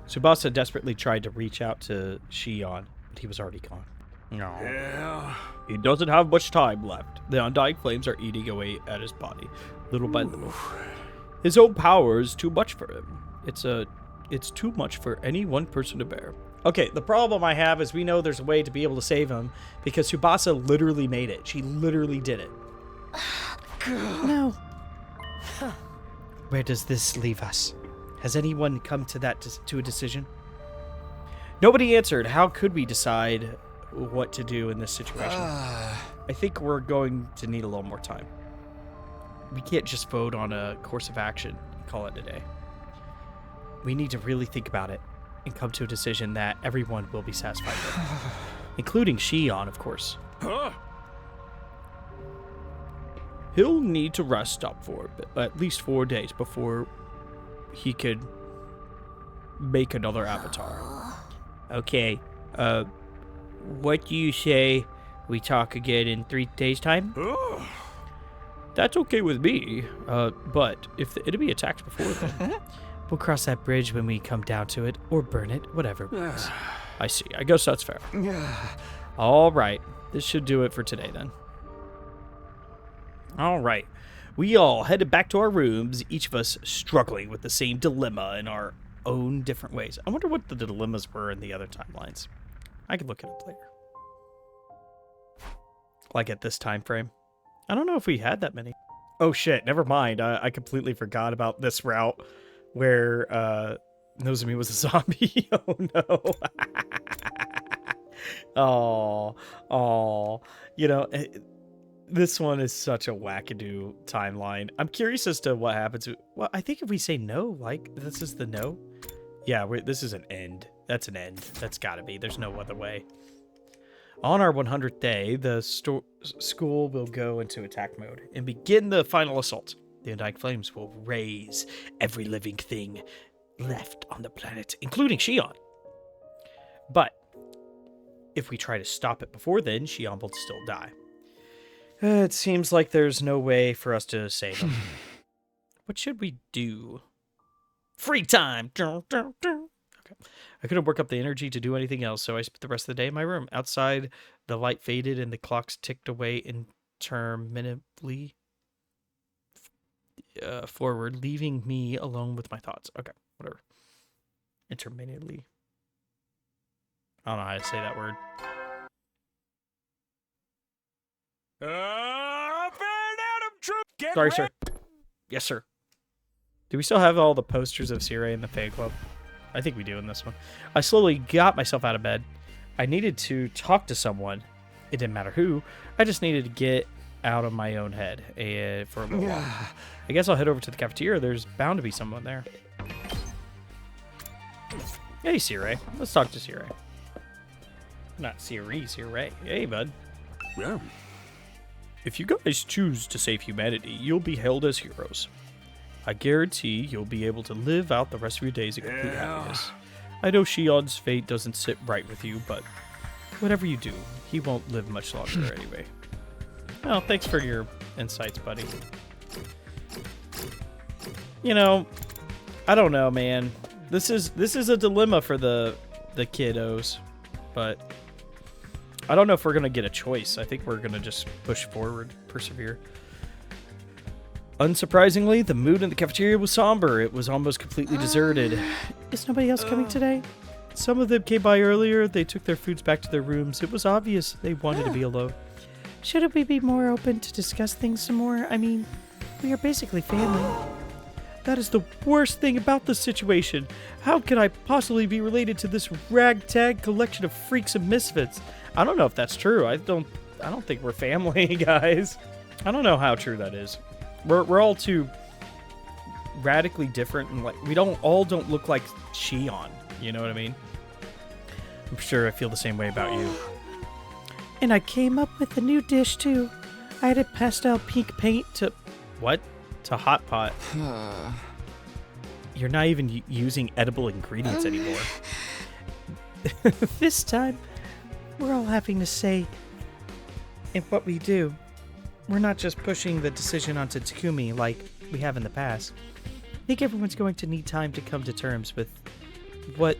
Tsubasa desperately tried to reach out to Shion, but he was already gone. No. Yeah. He doesn't have much time left. The undying flames are eating away at his body, little by little. His own power is too much for him. It's too much for any one person to bear. Okay, the problem I have is we know there's a way to be able to save him because Tsubasa literally made it. She literally did it. No. Where does this leave us? Has anyone come to a decision? Nobody answered. How could we decide what to do in this situation? I think we're going to need a little more time. We can't just vote on a course of action and call it a day. We need to really think about it and come to a decision that everyone will be satisfied with, including Shion, of course. He'll need to rest up for at least 4 days before he could make another avatar. Okay, what do you say we talk again in 3 days' time? That's okay with me, but if the enemy attacks before then, we'll cross that bridge when we come down to it, or burn it, whatever. I see, I guess that's fair. All right, this should do it for today then. All right, we all headed back to our rooms, each of us struggling with the same dilemma in our own different ways. I wonder what the dilemmas were in the other timelines. I could look it up later. Like at this time frame. I don't know if we had that many. Oh shit, never mind. I completely forgot about this route where Nozomi was a zombie. Oh no. Oh. You know, this one is such a wackadoo timeline. I'm curious as to what happens. Well, I think if we say no, like, this is the no. Yeah, this is an end. That's an end. That's gotta be. There's no other way. On our 100th day, the school will go into attack mode and begin the final assault. The undying flames will raise every living thing left on the planet, including Shion. But if we try to stop it before then, Shion will still die. It seems like there's no way for us to save him. What should we do? Free time! Okay. I couldn't work up the energy to do anything else, so I spent the rest of the day in my room. Outside, the light faded and the clocks ticked away interminably forward, leaving me alone with my thoughts. Okay, whatever. Interminably. I don't know how to say that word. Sorry, sir. Yes, sir. Do we still have all the posters of Sirei in the fan club? I think we do in this one. I slowly got myself out of bed. I needed to talk to someone. It didn't matter who. I just needed to get out of my own head for a little while. I guess I'll head over to the cafeteria. There's bound to be someone there. Hey, Sirei. Let's talk to Sirei. Not Sirei, Sirei. Hey, bud. Yeah. If you guys choose to save humanity, you'll be hailed as heroes. I guarantee you'll be able to live out the rest of your days in complete happiness. I know Shion's fate doesn't sit right with you, but whatever you do, he won't live much longer anyway. Well, thanks for your insights, buddy. You know, I don't know, man. This is a dilemma for the kiddos, but I don't know if we're gonna get a choice. I think we're gonna just push forward, persevere. Unsurprisingly, the mood in the cafeteria was somber. It was almost completely deserted. Is nobody else coming today? Some of them came by earlier. They took their foods back to their rooms. It was obvious they wanted to be alone. Shouldn't we be more open to discuss things some more? I mean, we are basically family. That is the worst thing about this situation. How could I possibly be related to this ragtag collection of freaks and misfits? I don't know if that's true. I don't don't think we're family, guys. I don't know how true that is. We're all too radically different, and like we don't look like Shion. You know what I mean? I'm sure I feel the same way about you. And I came up with a new dish too. I added pastel pink paint to what? To hot pot. You're not even using edible ingredients anymore. This time, we're all having to say in what we do. We're not just pushing the decision onto Takumi like we have in the past. I think everyone's going to need time to come to terms with what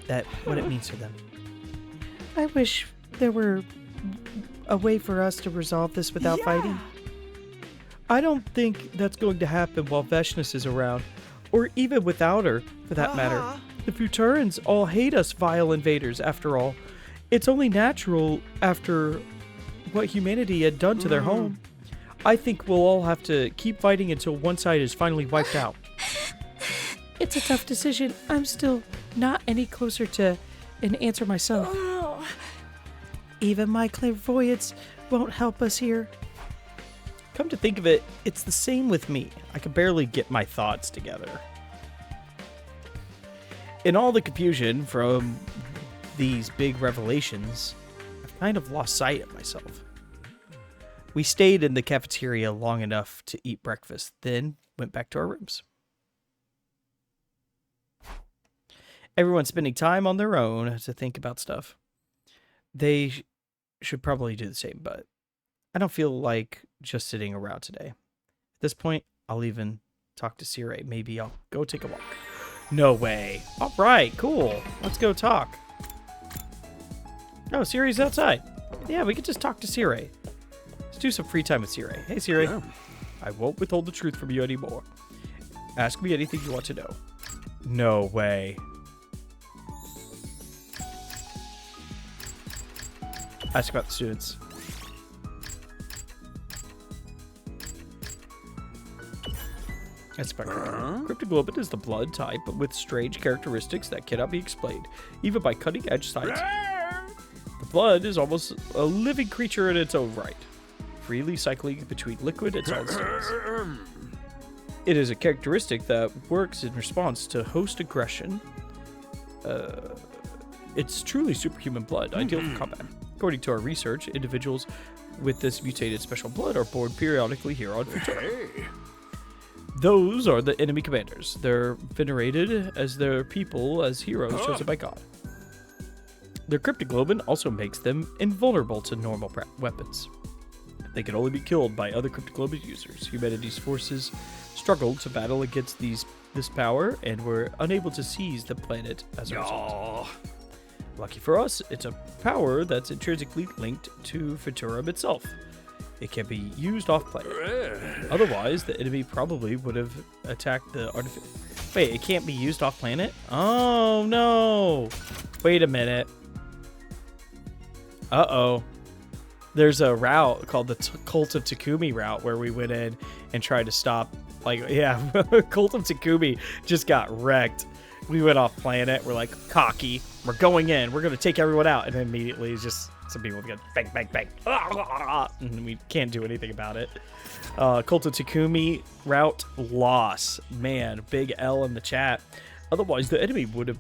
it means for them. I wish there were a way for us to resolve this without fighting. I don't think that's going to happen while Veshness is around, or even without her, for that matter. The Futurans all hate us vile invaders, after all. It's only natural after what humanity had done to their home. I think we'll all have to keep fighting until one side is finally wiped out. It's a tough decision. I'm still not any closer to an answer myself. Even my clairvoyance won't help us here. Come to think of it, it's the same with me. I can barely get my thoughts together. In all the confusion from these big revelations, I've kind of lost sight of myself. We stayed in the cafeteria long enough to eat breakfast, then went back to our rooms. Everyone's spending time on their own to think about stuff. They should probably do the same, but I don't feel like just sitting around today. At this point, I'll even talk to Sirei. Maybe I'll go take a walk. No way. All right, cool. Let's go talk. Oh, Sirei's outside. Yeah, we could just talk to Sirei. Let's do some free time with Sirei. Hey, Sirei. Yeah. I won't withhold the truth from you anymore. Ask me anything you want to know. No way. Ask about the students. That's about Cryptoglobin is the blood type with strange characteristics that cannot be explained, even by cutting-edge science. The blood is almost a living creature in its own right, freely cycling between liquid and solid states. It is a characteristic that works in response to host aggression. It's truly superhuman blood, ideal for combat. According to our research, individuals with this mutated special blood are born periodically here on Futura. Those are the enemy commanders. They're venerated as their people, as heroes chosen by God. Their cryptoglobin also makes them invulnerable to normal weapons. They can only be killed by other cryptoglobin users. Humanity's forces struggled to battle against this power and were unable to seize the planet as a result. Lucky for us, it's a power that's intrinsically linked to Futurum itself. It can be used off-planet. Otherwise, the enemy probably would have attacked the artifact. Wait, it can't be used off-planet? Oh, no. Wait a minute. Uh-oh. There's a route called the Cult of Takumi route where we went in and tried to stop. Like, yeah, Cult of Takumi just got wrecked. We went off-planet. We're like, cocky. We're going in. We're going to take everyone out. And then immediately it's just... some people get bang, bang, bang. And we can't do anything about it. Cult of Takumi route loss. Man, big L in the chat. Otherwise, the enemy would have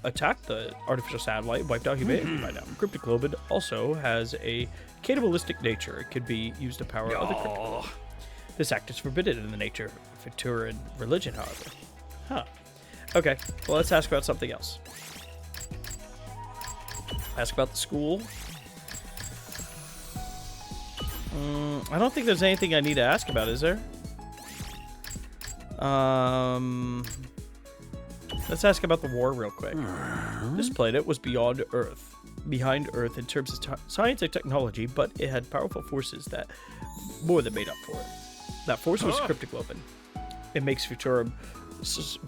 attacked the artificial satellite and wiped out humanity by now. Cryptoglobin also has a cannibalistic nature. It could be used to power other cryptoglobin. This act is forbidden in the nature of Futuran religion, however. Huh. Okay, well, let's ask about something else. Ask about the school. I don't think there's anything I need to ask about, is there? Let's ask about the war real quick. This planet was behind Earth in terms of science and technology, but it had powerful forces that more than made up for it. That force was cryptoglobin. It makes Futurum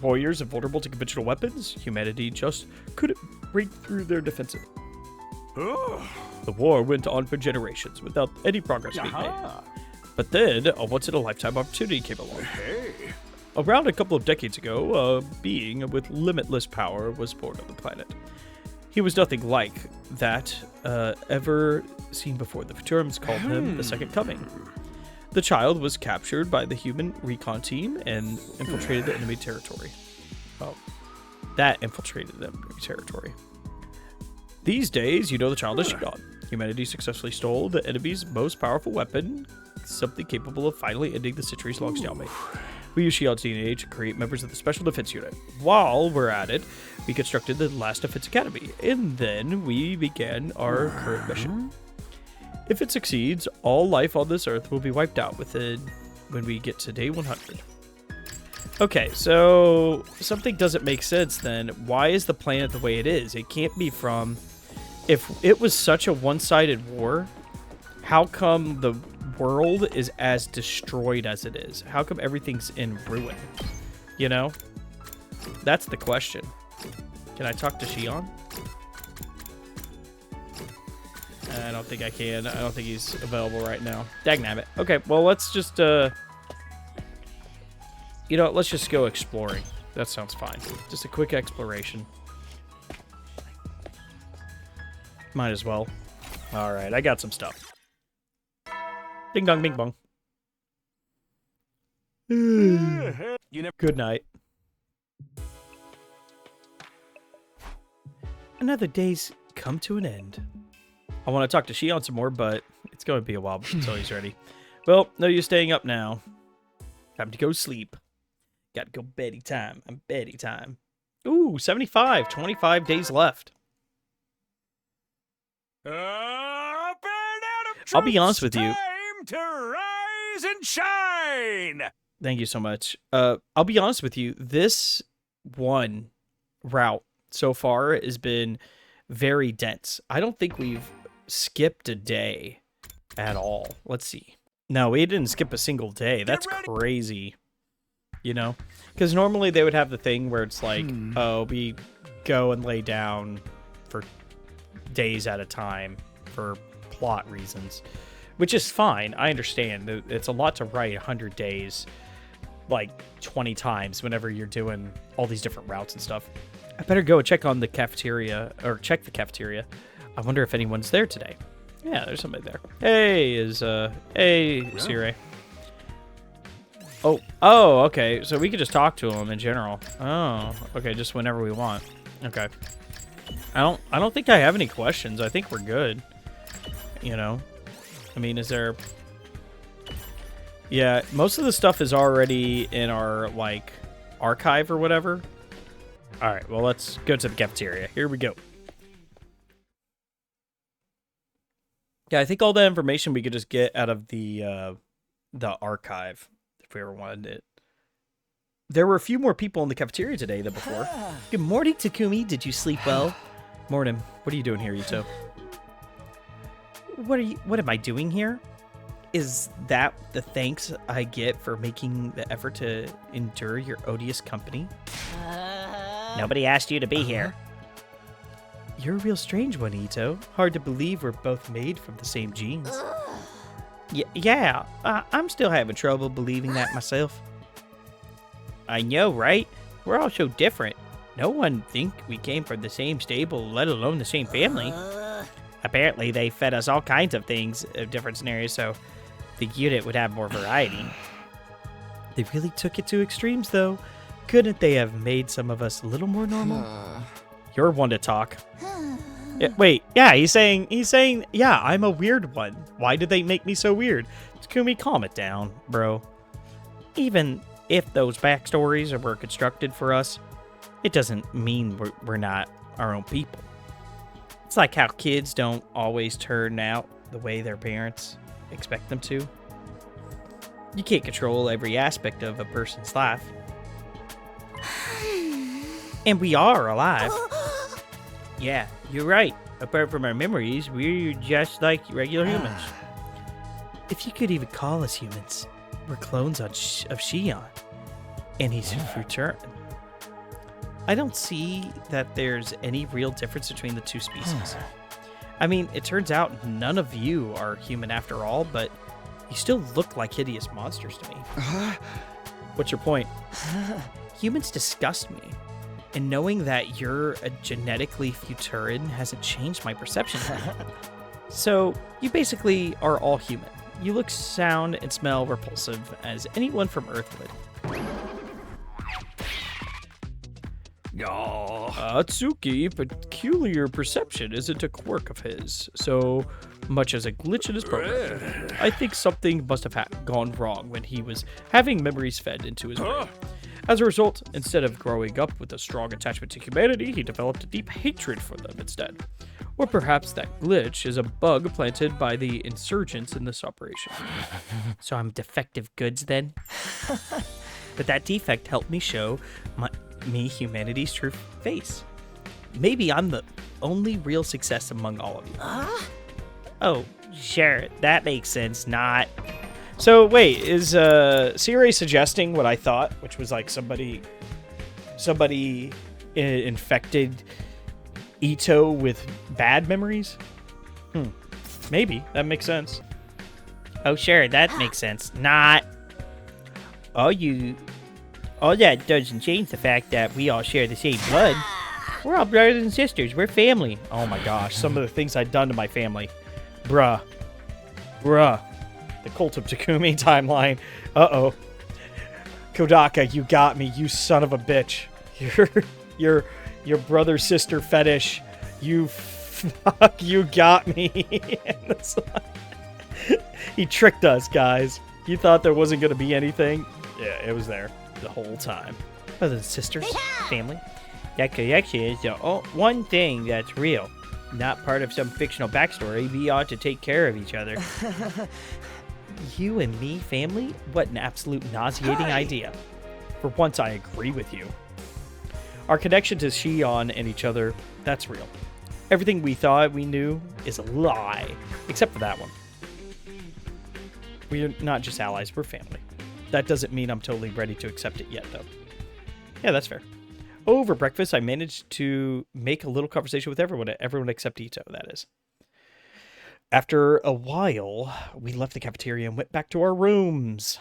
warriors invulnerable to conventional weapons. Humanity just couldn't break through their defenses. The war went on for generations without any progress being made. But then, a once-in-a-lifetime opportunity came along. Around a couple of decades ago, a being with limitless power was born on the planet. He was nothing like that ever seen before. The Futurums called him the Second Coming. The child was captured by the human recon team and infiltrated the enemy territory. Well, that infiltrated the enemy territory. These days, you know the child is Shion. Humanity successfully stole the enemy's most powerful weapon, something capable of finally ending the centuries-long stalemate. We used Shion's DNA to create members of the Special Defense Unit. While we're at it, we constructed the last Defense Academy, and then we began our current mission. If it succeeds, all life on this Earth will be wiped out when we get to day 100. Okay, so something doesn't make sense then. Why is the planet the way it is? It can't be from... If it was such a one-sided war, how come the world is as destroyed as it is? How come everything's in ruin? You know? That's the question. Can I talk to Shion? I don't think I can. I don't think he's available right now. Dagnabbit. Okay, well, let's just, you know what? Let's just go exploring. That sounds fine. Just a quick exploration. Might as well. All right, I got some stuff. Ding dong, bing bong. Good night. Another day's come to an end. I want to talk to Shion some more, but it's going to be a while until he's ready. Well, no use staying up now. Time to go sleep. Got to go beddy time. I'm beddy time. Ooh, 75. 25 days left. Up and out of I'll be honest with you. Time to rise and shine. Thank you so much. I'll be honest with you. This one route so far has been very dense. I don't think we've skipped a day at all. Let's see. No, we didn't skip a single day. That's crazy. You know? Because normally they would have the thing where it's like, oh, we go and lay down for days at a time for plot reasons, which is fine. I understand. It's a lot to write 100 days, like 20 times whenever you're doing all these different routes and stuff. I better go check on the cafeteria, or check the cafeteria. I wonder if anyone's there today. Yeah, there's somebody there. Hey, hey, Sire. Oh, okay. So we could just talk to him in general. Oh, okay. Just whenever we want. Okay. I don't think I have any questions. I think we're good. You know, I mean, is there? Yeah, most of the stuff is already in our like archive or whatever. All right. Well, let's go to the cafeteria. Here we go. Yeah, I think all the information we could just get out of the archive if we ever wanted it. There were a few more people in the cafeteria today than before. Good morning, Takumi. Did you sleep well? Morning. What are you doing here, Ito? What am I doing here? Is that the thanks I get for making the effort to endure your odious company? Nobody asked you to be here. You're a real strange one, Ito. Hard to believe we're both made from the same genes. Yeah, I'm still having trouble believing that myself. I know, right? We're all so different. No one think we came from the same stable, let alone the same family. Apparently, they fed us all kinds of things of different scenarios, so the unit would have more variety. They really took it to extremes, though. Couldn't they have made some of us a little more normal? You're one to talk. Wait, yeah, he's saying, yeah, I'm a weird one. Why did they make me so weird? Takumi, calm it down, bro. Even if those backstories were constructed for us, it doesn't mean we're not our own people. It's like how kids don't always turn out the way their parents expect them to. You can't control every aspect of a person's life. And we are alive. Yeah, you're right. Apart from our memories, we're just like regular humans. If you could even call us humans, we're clones of Shion. And he's Futuran. I don't see that there's any real difference between the two species. I mean, it turns out none of you are human after all, but you still look like hideous monsters to me. What's your point? Humans disgust me. And knowing that you're a genetically Futuran hasn't changed my perception of you. So, you basically are all human. You look, sound, and smell repulsive as anyone from Earth would. Atsuki, peculiar perception isn't a quirk of his, so much as a glitch in his program. I think something must have gone wrong when he was having memories fed into his brain. As a result, instead of growing up with a strong attachment to humanity, he developed a deep hatred for them instead. Or perhaps that glitch is a bug planted by the insurgents in this operation. So I'm defective goods then? But that defect helped me show me humanity's true face. Maybe I'm the only real success among all of you. Oh, sure, that makes sense, not... So, wait, is Siri suggesting what I thought, which was like somebody infected Ito with bad memories? Maybe, that makes sense. Oh, sure, that makes sense, not... All that doesn't change the fact that we all share the same blood. We're all brothers and sisters. We're family. Oh my gosh, some of the things I've done to my family. Bruh. The Cult of Takumi timeline. Uh-oh. Kodaka, you got me, you son of a bitch. Your brother-sister fetish. You got me. He tricked us, guys. You thought there wasn't going to be anything? Yeah, it was there the whole time. Brothers and sisters, family. That connection is the one thing that's real. Not part of some fictional backstory. We ought to take care of each other. You and me, family? What an absolute nauseating idea. For once, I agree with you. Our connection to Shion and each other, that's real. Everything we thought we knew is a lie, except for that one. We're not just allies, we're family. That doesn't mean I'm totally ready to accept it yet, though. Yeah, that's fair. Over breakfast, I managed to make a little conversation with everyone except Ito, that is. After a while, we left the cafeteria and went back to our rooms.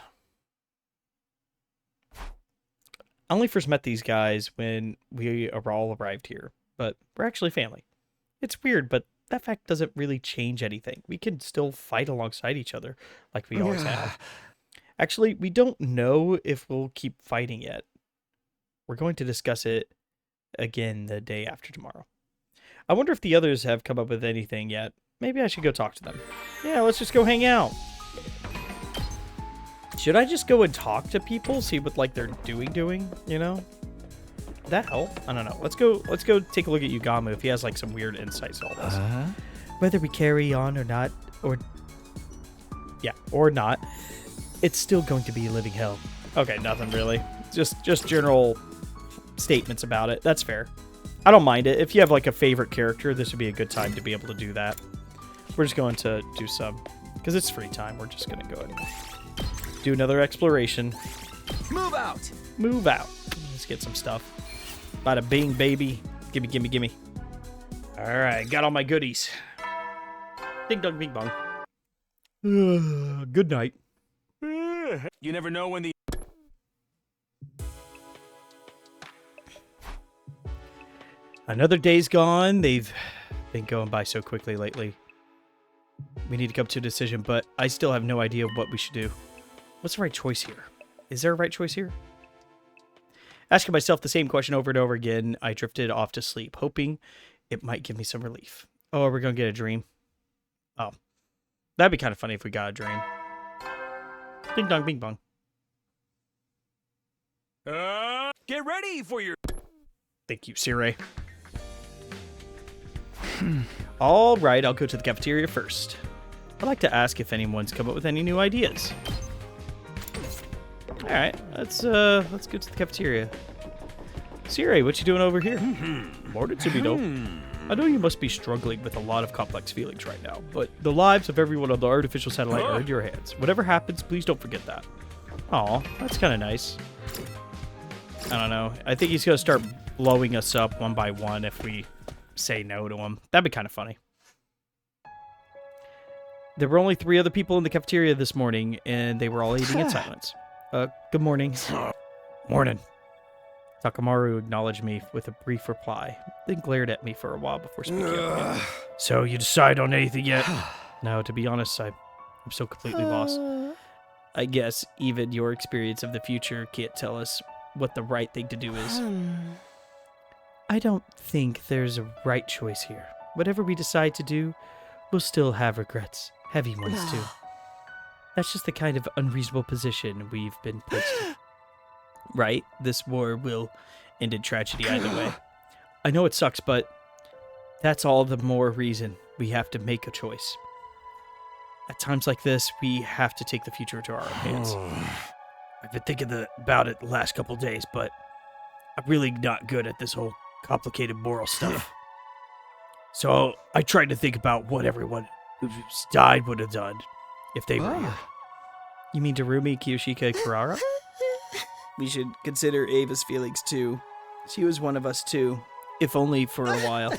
I only first met these guys when we all arrived here, but we're actually family. It's weird, but that fact doesn't really change anything. We can still fight alongside each other like we always have. Actually, we don't know if we'll keep fighting yet. We're going to discuss it again the day after tomorrow. I wonder if the others have come up with anything yet. Maybe I should go talk to them. Yeah, let's just go hang out. Should I just go and talk to people, see what like they're doing, you know? Would that help? I don't know. Let's go take a look at Yugamu if he has like some weird insights to all this. Whether we carry on or not, or not, it's still going to be a living hell. Okay, nothing really. Just general statements about it. That's fair. I don't mind it. If you have like a favorite character, this would be a good time to be able to do that. We're just going to do some, because it's free time. We're just going to go ahead and do another exploration. Move out. Move out. Let's get some stuff. Bada bing, baby. Gimme, gimme, gimme. All right, got all my goodies. Ding dong, bing bong. Good night. You never know when the... Another day's gone. They've been going by so quickly lately. We need to come to a decision, but I still have no idea what we should do. What's the right choice here? Is there a right choice here? Asking myself the same question over and over again, I drifted off to sleep, hoping it might give me some relief. Oh, we're going to get a dream. Oh, that'd be kind of funny if we got a dream. Ding dong, bing bong. Get ready for your... Thank you, Siri. All right, I'll go to the cafeteria first. I'd like to ask if anyone's come up with any new ideas. All right, let's go to the cafeteria. Siri, what you doing over here? Morning, Subito. I know you must be struggling with a lot of complex feelings right now, but the lives of everyone on the artificial satellite are in your hands. Whatever happens, please don't forget that. Aw, that's kind of nice. I don't know. I think he's going to start blowing us up one by one if we say no to him. That'd be kind of funny. There were only 3 other people in the cafeteria this morning, and they were all eating in silence. Good morning. Morning. Takamaru acknowledged me with a brief reply, then glared at me for a while before speaking up again. So, you decide on anything yet? No, to be honest, I'm still completely lost. I guess even your experience of the future can't tell us what the right thing to do is. I don't think there's a right choice here. Whatever we decide to do, we'll still have regrets. Heavy ones, too. That's just the kind of unreasonable position we've been placed in. Right? This war will end in tragedy either way. I know it sucks, but that's all the more reason we have to make a choice. At times like this, we have to take the future into our own hands. I've been thinking about it the last couple days, but I'm really not good at this whole complicated moral stuff. So I tried to think about what everyone who's died would have done if they were here. You mean Darumi, Kiyoshika, and Kurara? We should consider Ava's feelings too. She was one of us too, if only for a while.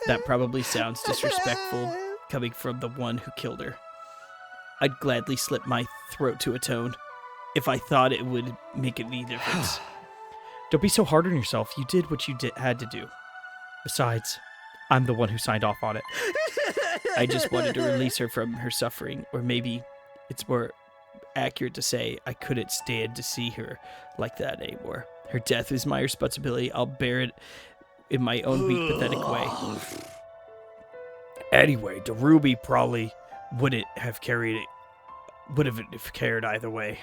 That probably sounds disrespectful, coming from the one who killed her. I'd gladly slit my throat to atone, if I thought it would make any difference. Don't be so hard on yourself. You did what you had to do. Besides, I'm the one who signed off on it. I just wanted to release her from her suffering, or maybe it's more accurate to say I couldn't stand to see her like that anymore. Her death is my responsibility. I'll bear it in my own weak, pathetic way. Anyway, Darumi probably wouldn't have cared either way.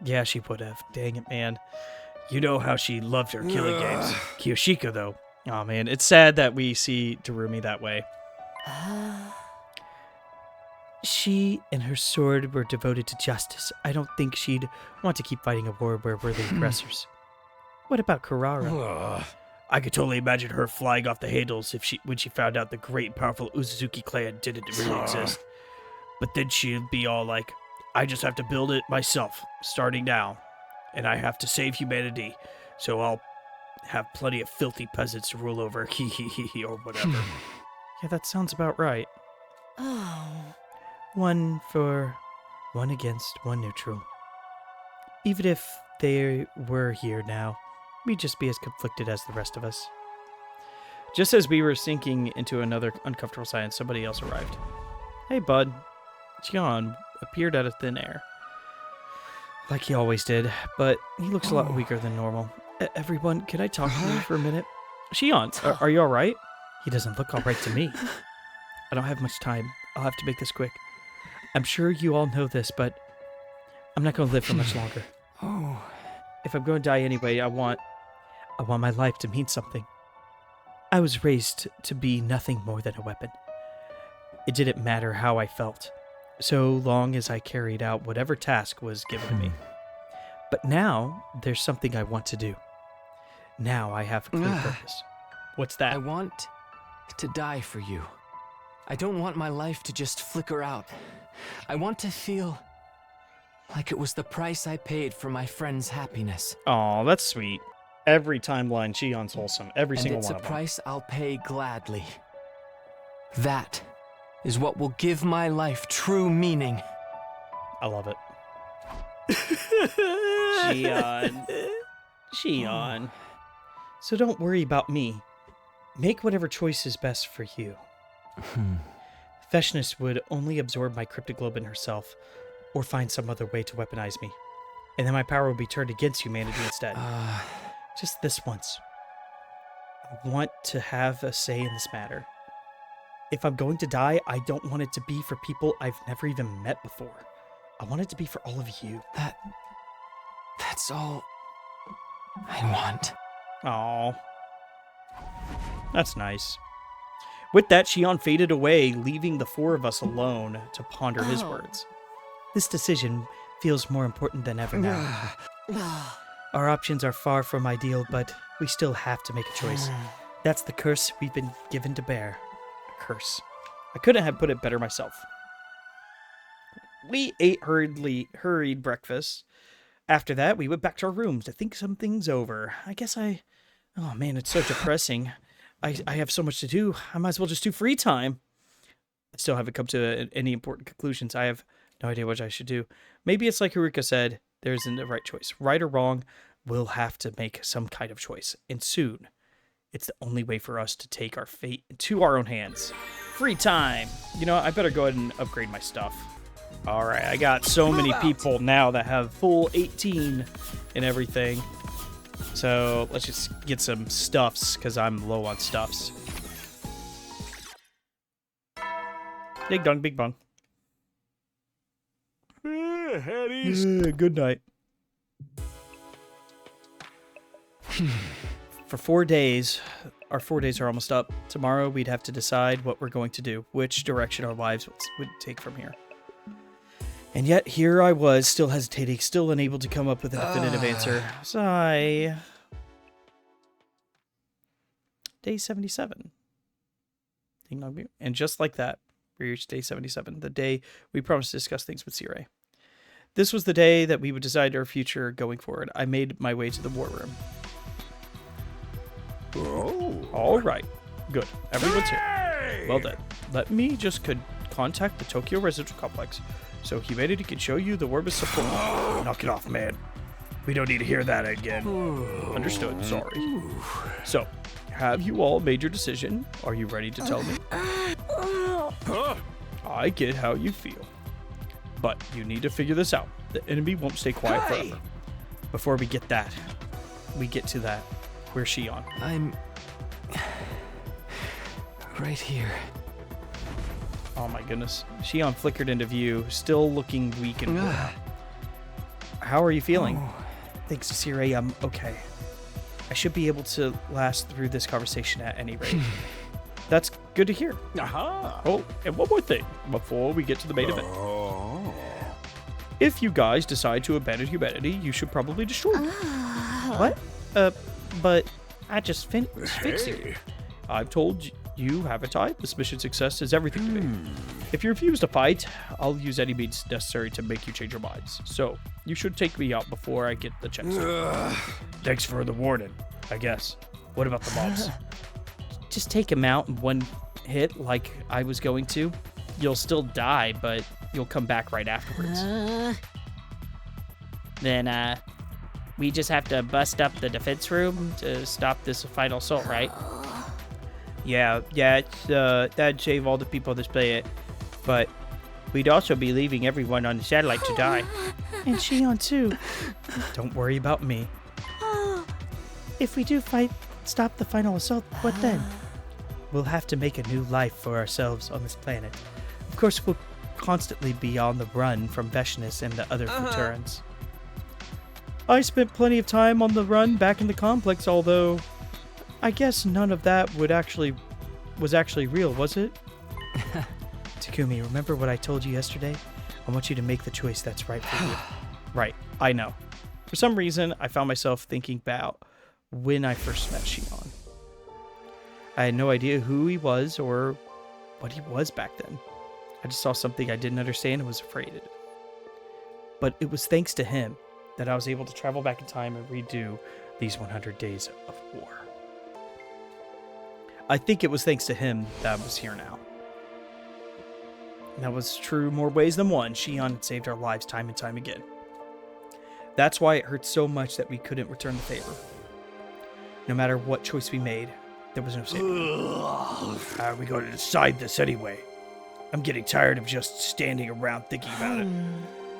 Yeah, she would have. Dang it, man. You know how she loved her killing games. Kiyoshika, though. Oh, man, it's sad that we see Darumi that way. She and her sword were devoted to justice. I don't think she'd want to keep fighting a war where we're the aggressors. What about Kurara? I could totally imagine her flying off the handles when she found out the great and powerful Uzuki clan didn't really exist. But then she'd be all like, I just have to build it myself, starting now. And I have to save humanity, so I'll have plenty of filthy peasants to rule over, or whatever. Yeah, that sounds about right. Oh. One for, one against, one neutral. Even if they were here now, we'd just be as conflicted as the rest of us. Just as we were sinking into another uncomfortable silence, somebody else arrived. Hey, bud. Jian appeared out of thin air. Like he always did, but he looks a lot weaker than normal. Everyone, can I talk to you for a minute? Shion, are you alright? He doesn't look alright to me. I don't have much time. I'll have to make this quick. I'm sure you all know this, but I'm not going to live for much longer. If I'm going to die anyway, I want my life to mean something. I was raised to be nothing more than a weapon. It didn't matter how I felt, so long as I carried out whatever task was given to me. But now, there's something I want to do. Now I have a clear purpose. What's that? I want to die for you. I don't want my life to just flicker out. I want to feel like it was the price I paid for my friend's happiness. Aw, that's sweet. Every timeline, Shion's wholesome. Every single one of them. And it's a price I'll pay gladly. That is what will give my life true meaning. I love it. Shion. So don't worry about me. Make whatever choice is best for you. Feshness would only absorb my cryptoglobe in herself, or find some other way to weaponize me. And then my power would be turned against humanity instead. Just this once. I want to have a say in this matter. If I'm going to die, I don't want it to be for people I've never even met before. I want it to be for all of you. That's all I want. Aw. That's nice. With that, Shion faded away, leaving the four of us alone to ponder his words. This decision feels more important than ever now. Our options are far from ideal, but we still have to make a choice. That's the curse we've been given to bear. A curse. I couldn't have put it better myself. We ate hurried breakfast. After that, we went back to our rooms to think some things over. Oh man, it's so depressing. I have so much to do. I might as well just do free time. I still haven't come to any important conclusions. I have no idea what I should do. Maybe it's like Haruka said, there isn't a right choice. Right or wrong, we'll have to make some kind of choice, and soon. It's the only way for us to take our fate into our own hands. Free time! You know, I better go ahead and upgrade my stuff. Alright, I got so many people now that have full 18 and everything. So, let's just get some stuffs, because I'm low on stuffs. Big dong, big bong. Head east. Good night. For 4 days, our 4 days are almost up. Tomorrow, we'd have to decide what we're going to do, which direction our lives would take from here. And yet, here I was, still hesitating, still unable to come up with a definitive answer. Sigh. Day 77. And just like that, we reached day 77, the day we promised to discuss things with Sire. This was the day that we would decide our future going forward. I made my way to the war room. Oh. All right. Good. Everyone's here. Well then, let me just contact the Tokyo Residential Complex so humanity can show you the Orbis support. Knock it off, man. We don't need to hear that again. Understood. Sorry. So, have you all made your decision? Are you ready to tell me? I get how you feel. But you need to figure this out. The enemy won't stay quiet forever. Before we get to that, where's Shion? I'm right here. Oh my goodness. Shion flickered into view, still looking weak and worn out. How are you feeling? Thanks to Sire, I'm okay. I should be able to last through this conversation at any rate. That's good to hear. Aha. Oh, and one more thing before we get to the main event. If you guys decide to abandon humanity, you should probably destroy me. What? But I just finished fixing it. I've told you, haven't I? This mission success is everything to me. If you refuse to fight, I'll use any means necessary to make you change your minds. So, you should take me out before I get the chance. Thanks for the warning, I guess. What about the mobs? Just take him out in one hit like I was going to. You'll still die, but you'll come back right afterwards. Then, we just have to bust up the defense room to stop this final assault, right? Yeah, it's, that'd save all the people that play it. But we'd also be leaving everyone on the satellite to die. And Shion, too. Don't worry about me. If we do stop the final assault, what then? We'll have to make a new life for ourselves on this planet. Of course, we'll constantly be on the run from Veshness and the other Futurans. I spent plenty of time on the run back in the complex, although I guess none of that was actually real, was it? Takumi, remember what I told you yesterday? I want you to make the choice that's right for you. Right, I know. For some reason, I found myself thinking about when I first met Shion. I had no idea who he was or what he was back then. I just saw something I didn't understand and was afraid of it. But it was thanks to him that I was able to travel back in time and redo these 100 days of war. I think it was thanks to him that I was here now. And that was true more ways than one. Shion had saved our lives time and time again. That's why it hurt so much that we couldn't return the favor. No matter what choice we made, there was no saving. How are we going to decide this anyway? I'm getting tired of just standing around thinking about it.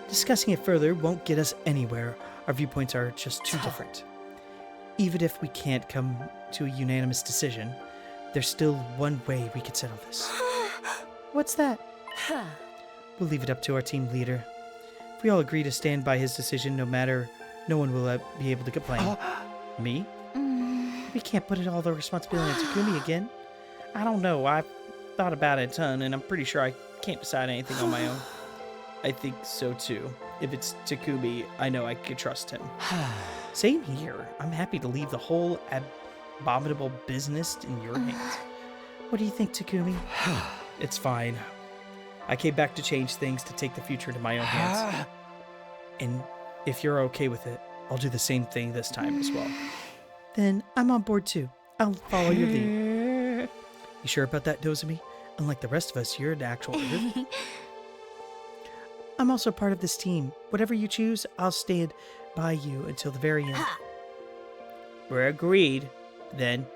Discussing it further won't get us anywhere. Our viewpoints are just too different. Even if we can't come to a unanimous decision, there's still one way we could settle this. What's that? We'll leave it up to our team leader. If we all agree to stand by his decision, no one will be able to complain. Me? We can't put all the responsibility on Takumi again. I don't know. I've thought about it a ton, and I'm pretty sure I can't decide anything on my own. I think so too. If it's Takumi, I know I could trust him. Same here. I'm happy to leave the whole abominable business in your hands. What do you think, Takumi? It's fine. I came back to change things, to take the future into my own hands. And if you're okay with it, I'll do the same thing this time as well. Then I'm on board too. I'll follow your lead. You sure about that, Dozumi? Unlike the rest of us, you're an actual leader. I'm also part of this team. Whatever you choose, I'll stand by you until the very end. we're agreed. Then,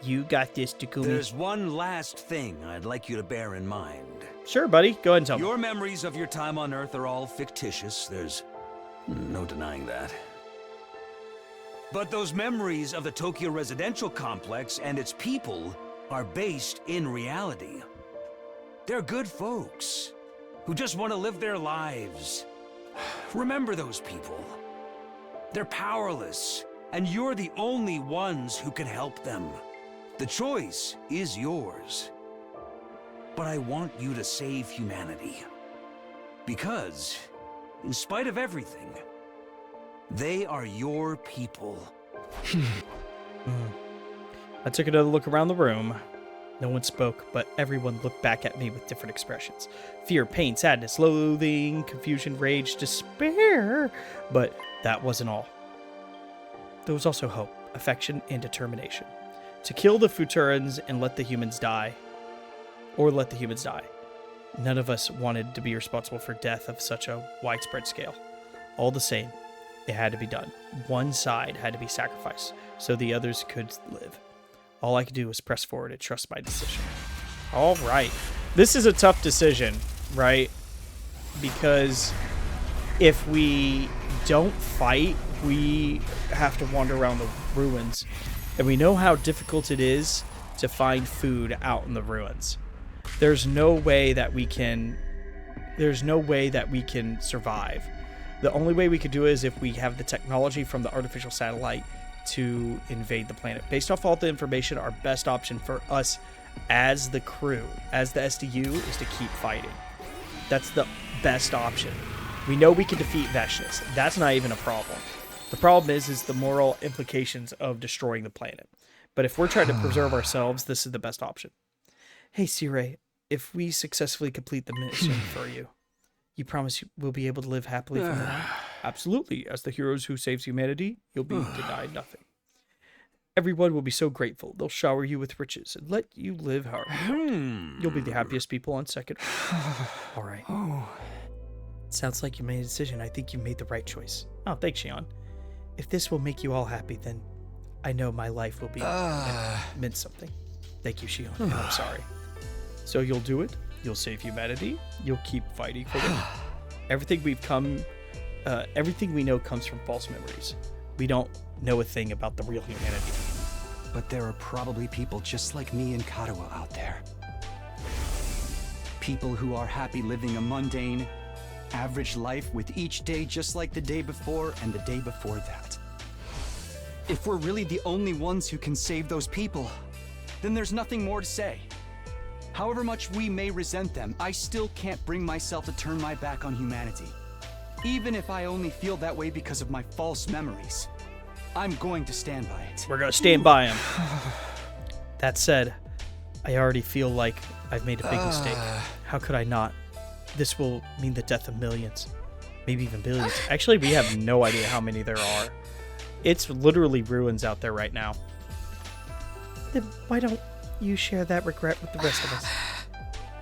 you got this, Takumi. There's one last thing I'd like you to bear in mind. Sure, buddy. Go ahead and tell me. Your memories of your time on Earth are all fictitious. There's no denying that. But those memories of the Tokyo residential complex and its people are based in reality. They're good folks who just want to live their lives. Remember those people. They're powerless, and you're the only ones who can help them. The choice is yours. But I want you to save humanity. Because, in spite of everything, they are your people. I took another look around the room. No one spoke, but everyone looked back at me with different expressions. Fear, pain, sadness, loathing, confusion, rage, despair. But that wasn't all. There was also hope, affection, and determination. To kill the Futurans and let the humans die. Or let the humans die. None of us wanted to be responsible for death of such a widespread scale. All the same, it had to be done. One side had to be sacrificed, so the others could live. All I could do was press forward and trust my decision. All right. This is a tough decision, right? Because if we don't fight, we have to wander around the ruins. And we know how difficult it is to find food out in the ruins. There's no way that we can survive. The only way we could do it is if we have the technology from the artificial satellite to invade the planet. Based off all the information, our best option for us as the crew, as the SDU, is to keep fighting. That's the best option. We know we can defeat Veshnis. That's not even a problem. The problem is the moral implications of destroying the planet. But if we're trying to preserve ourselves, this is the best option. Hey, Sirei, if we successfully complete the mission for you, you promise we'll be able to live happily forever? Absolutely. As the heroes who saves humanity, you'll be denied nothing. Everyone will be so grateful. They'll shower you with riches and let you live hard. You'll be the happiest people on second. All right. Sounds like you made a decision. I think you made the right choice. Oh, thanks, Shion. If this will make you all happy, then I know my life will be meant something. Thank you, Shion. And I'm sorry. So you'll do it? You'll save humanity? You'll keep fighting for them? Everything we know comes from false memories. We don't know a thing about the real humanity. But there are probably people just like me and Karawa out there. People who are happy living a mundane, average life with each day just like the day before and the day before that. If we're really the only ones who can save those people, then there's nothing more to say. However much we may resent them, I still can't bring myself to turn my back on humanity. Even if I only feel that way because of my false memories. I'm going to stand by it. We're going to stand by him. That said, I already feel like I've made a big mistake. How could I not? This will mean the death of millions. Maybe even billions. Actually, we have no idea how many there are. It's literally ruins out there right now. Then why don't you share that regret with the rest of us?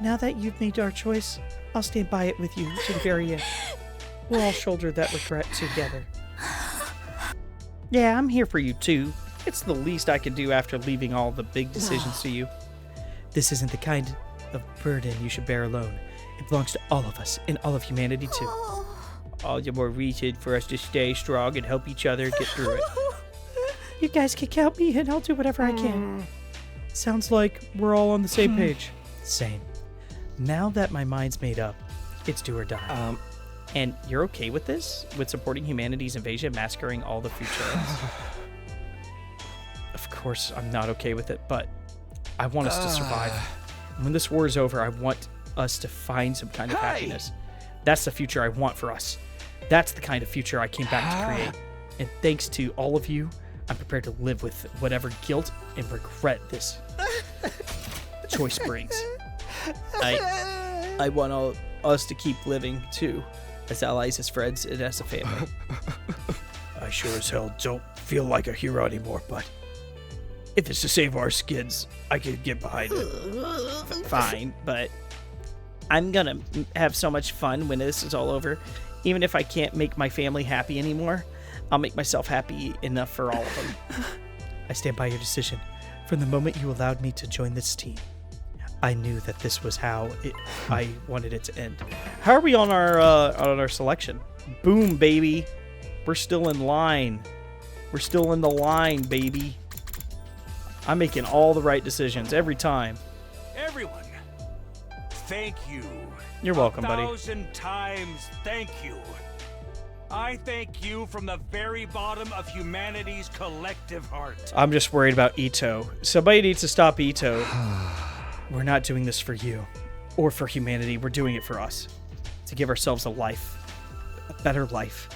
Now that you've made our choice, I'll stand by it with you to the very end. We'll all shoulder that regret together. Yeah, I'm here for you too. It's the least I can do after leaving all the big decisions to you. This isn't the kind of burden you should bear alone. It belongs to all of us and all of humanity too. All the more reason for us to stay strong and help each other get through it. You guys can count me and I'll do whatever I can. Sounds like we're all on the same page. Same. Now that my mind's made up, it's do or die. And you're okay with this? With supporting humanity's invasion, massacring all the Futurans? Of course, I'm not okay with it, but I want us to survive. When this war is over, I want us to find some kind of happiness. That's the future I want for us. That's the kind of future I came back to create. And thanks to all of you, I'm prepared to live with whatever guilt and regret this choice brings. I want all us to keep living too, as allies, as friends, and as a family. I sure as hell don't feel like a hero anymore, but if it's to save our skins, I can get behind it. Fine, but I'm gonna have so much fun when this is all over. Even if I can't make my family happy anymore, I'll make myself happy enough for all of them. I stand by your decision. From the moment you allowed me to join this team, I knew that this was how I wanted it to end. How are we on our selection? Boom, baby. We're still in line. We're still in the line, baby. I'm making all the right decisions every time. Everyone, thank you. You're welcome, buddy. 1,000 times thank you. I thank you from the very bottom of humanity's collective heart. I'm just worried about Ito. Somebody needs to stop Ito. We're not doing this for you or for humanity. We're doing it for us. To give ourselves a life. A better life.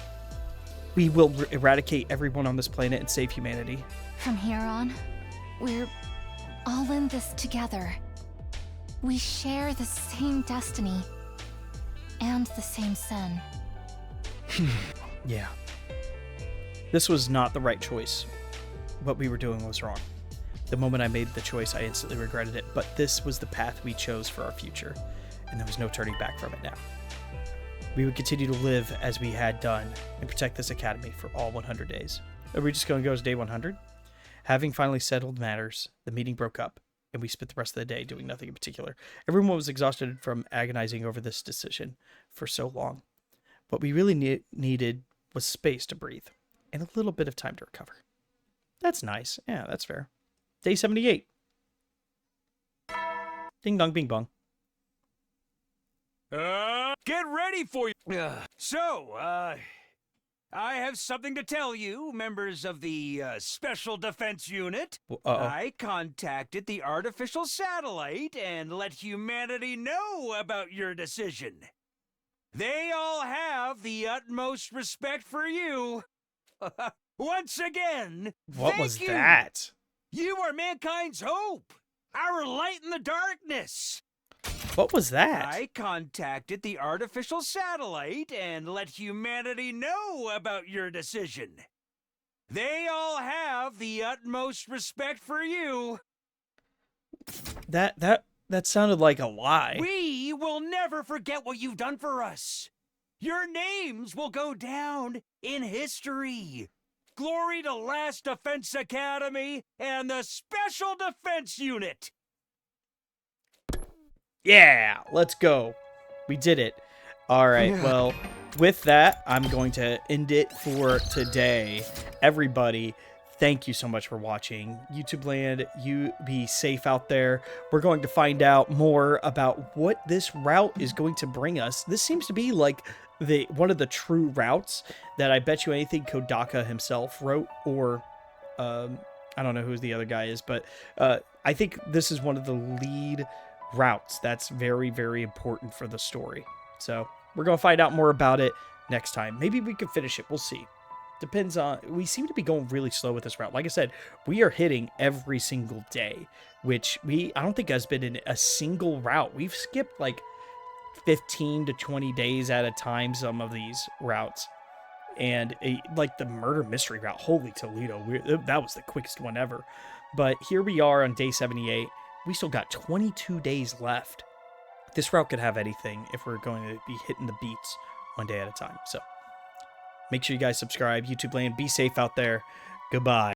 We will eradicate everyone on this planet and save humanity. From here on, we're all in this together. We share the same destiny and the same sin. Yeah. This was not the right choice. What we were doing was wrong. The moment I made the choice, I instantly regretted it, but this was the path we chose for our future, and there was no turning back from it now. We would continue to live as we had done and protect this academy for all 100 days. Are we just going to go as day 100? Having finally settled matters, the meeting broke up, and we spent the rest of the day doing nothing in particular. Everyone was exhausted from agonizing over this decision for so long. What we really needed was space to breathe and a little bit of time to recover. That's nice. Yeah, that's fair. Day 78. Ding dong bing bong. Get ready for you. I have something to tell you, members of the Special Defense Unit. I contacted the artificial satellite and let humanity know about your decision. They all have the utmost respect for you. Once again, What was that? You are mankind's hope, our light in the darkness. What was that? I contacted the artificial satellite and let humanity know about your decision. They all have the utmost respect for you. That sounded like a lie. We will never forget what you've done for us. Your names will go down in history. Glory to Last Defense Academy and the Special Defense Unit. Yeah, let's go. We did it. All right, well, with that, I'm going to end it for today. Everybody, thank you so much for watching. YouTube land, you be safe out there. We're going to find out more about what this route is going to bring us. This seems to be like one of the true routes that I bet you anything Kodaka himself wrote, or I don't know who the other guy is, but I think this is one of the lead routes that's very, very important for the story. So we're going to find out more about it next time. Maybe we can finish it. We'll see. Depends on... We seem to be going really slow with this route. Like I said, we are hitting every single day, which I don't think has been in a single route. We've skipped like 15 to 20 days at a time, some of these routes. And like the murder mystery route, holy Toledo, that was the quickest one ever. But here we are on day 78. We still got 22 days left. This route could have anything if we're going to be hitting the beats one day at a time. So make sure you guys subscribe. YouTube land, be safe out there. Goodbye.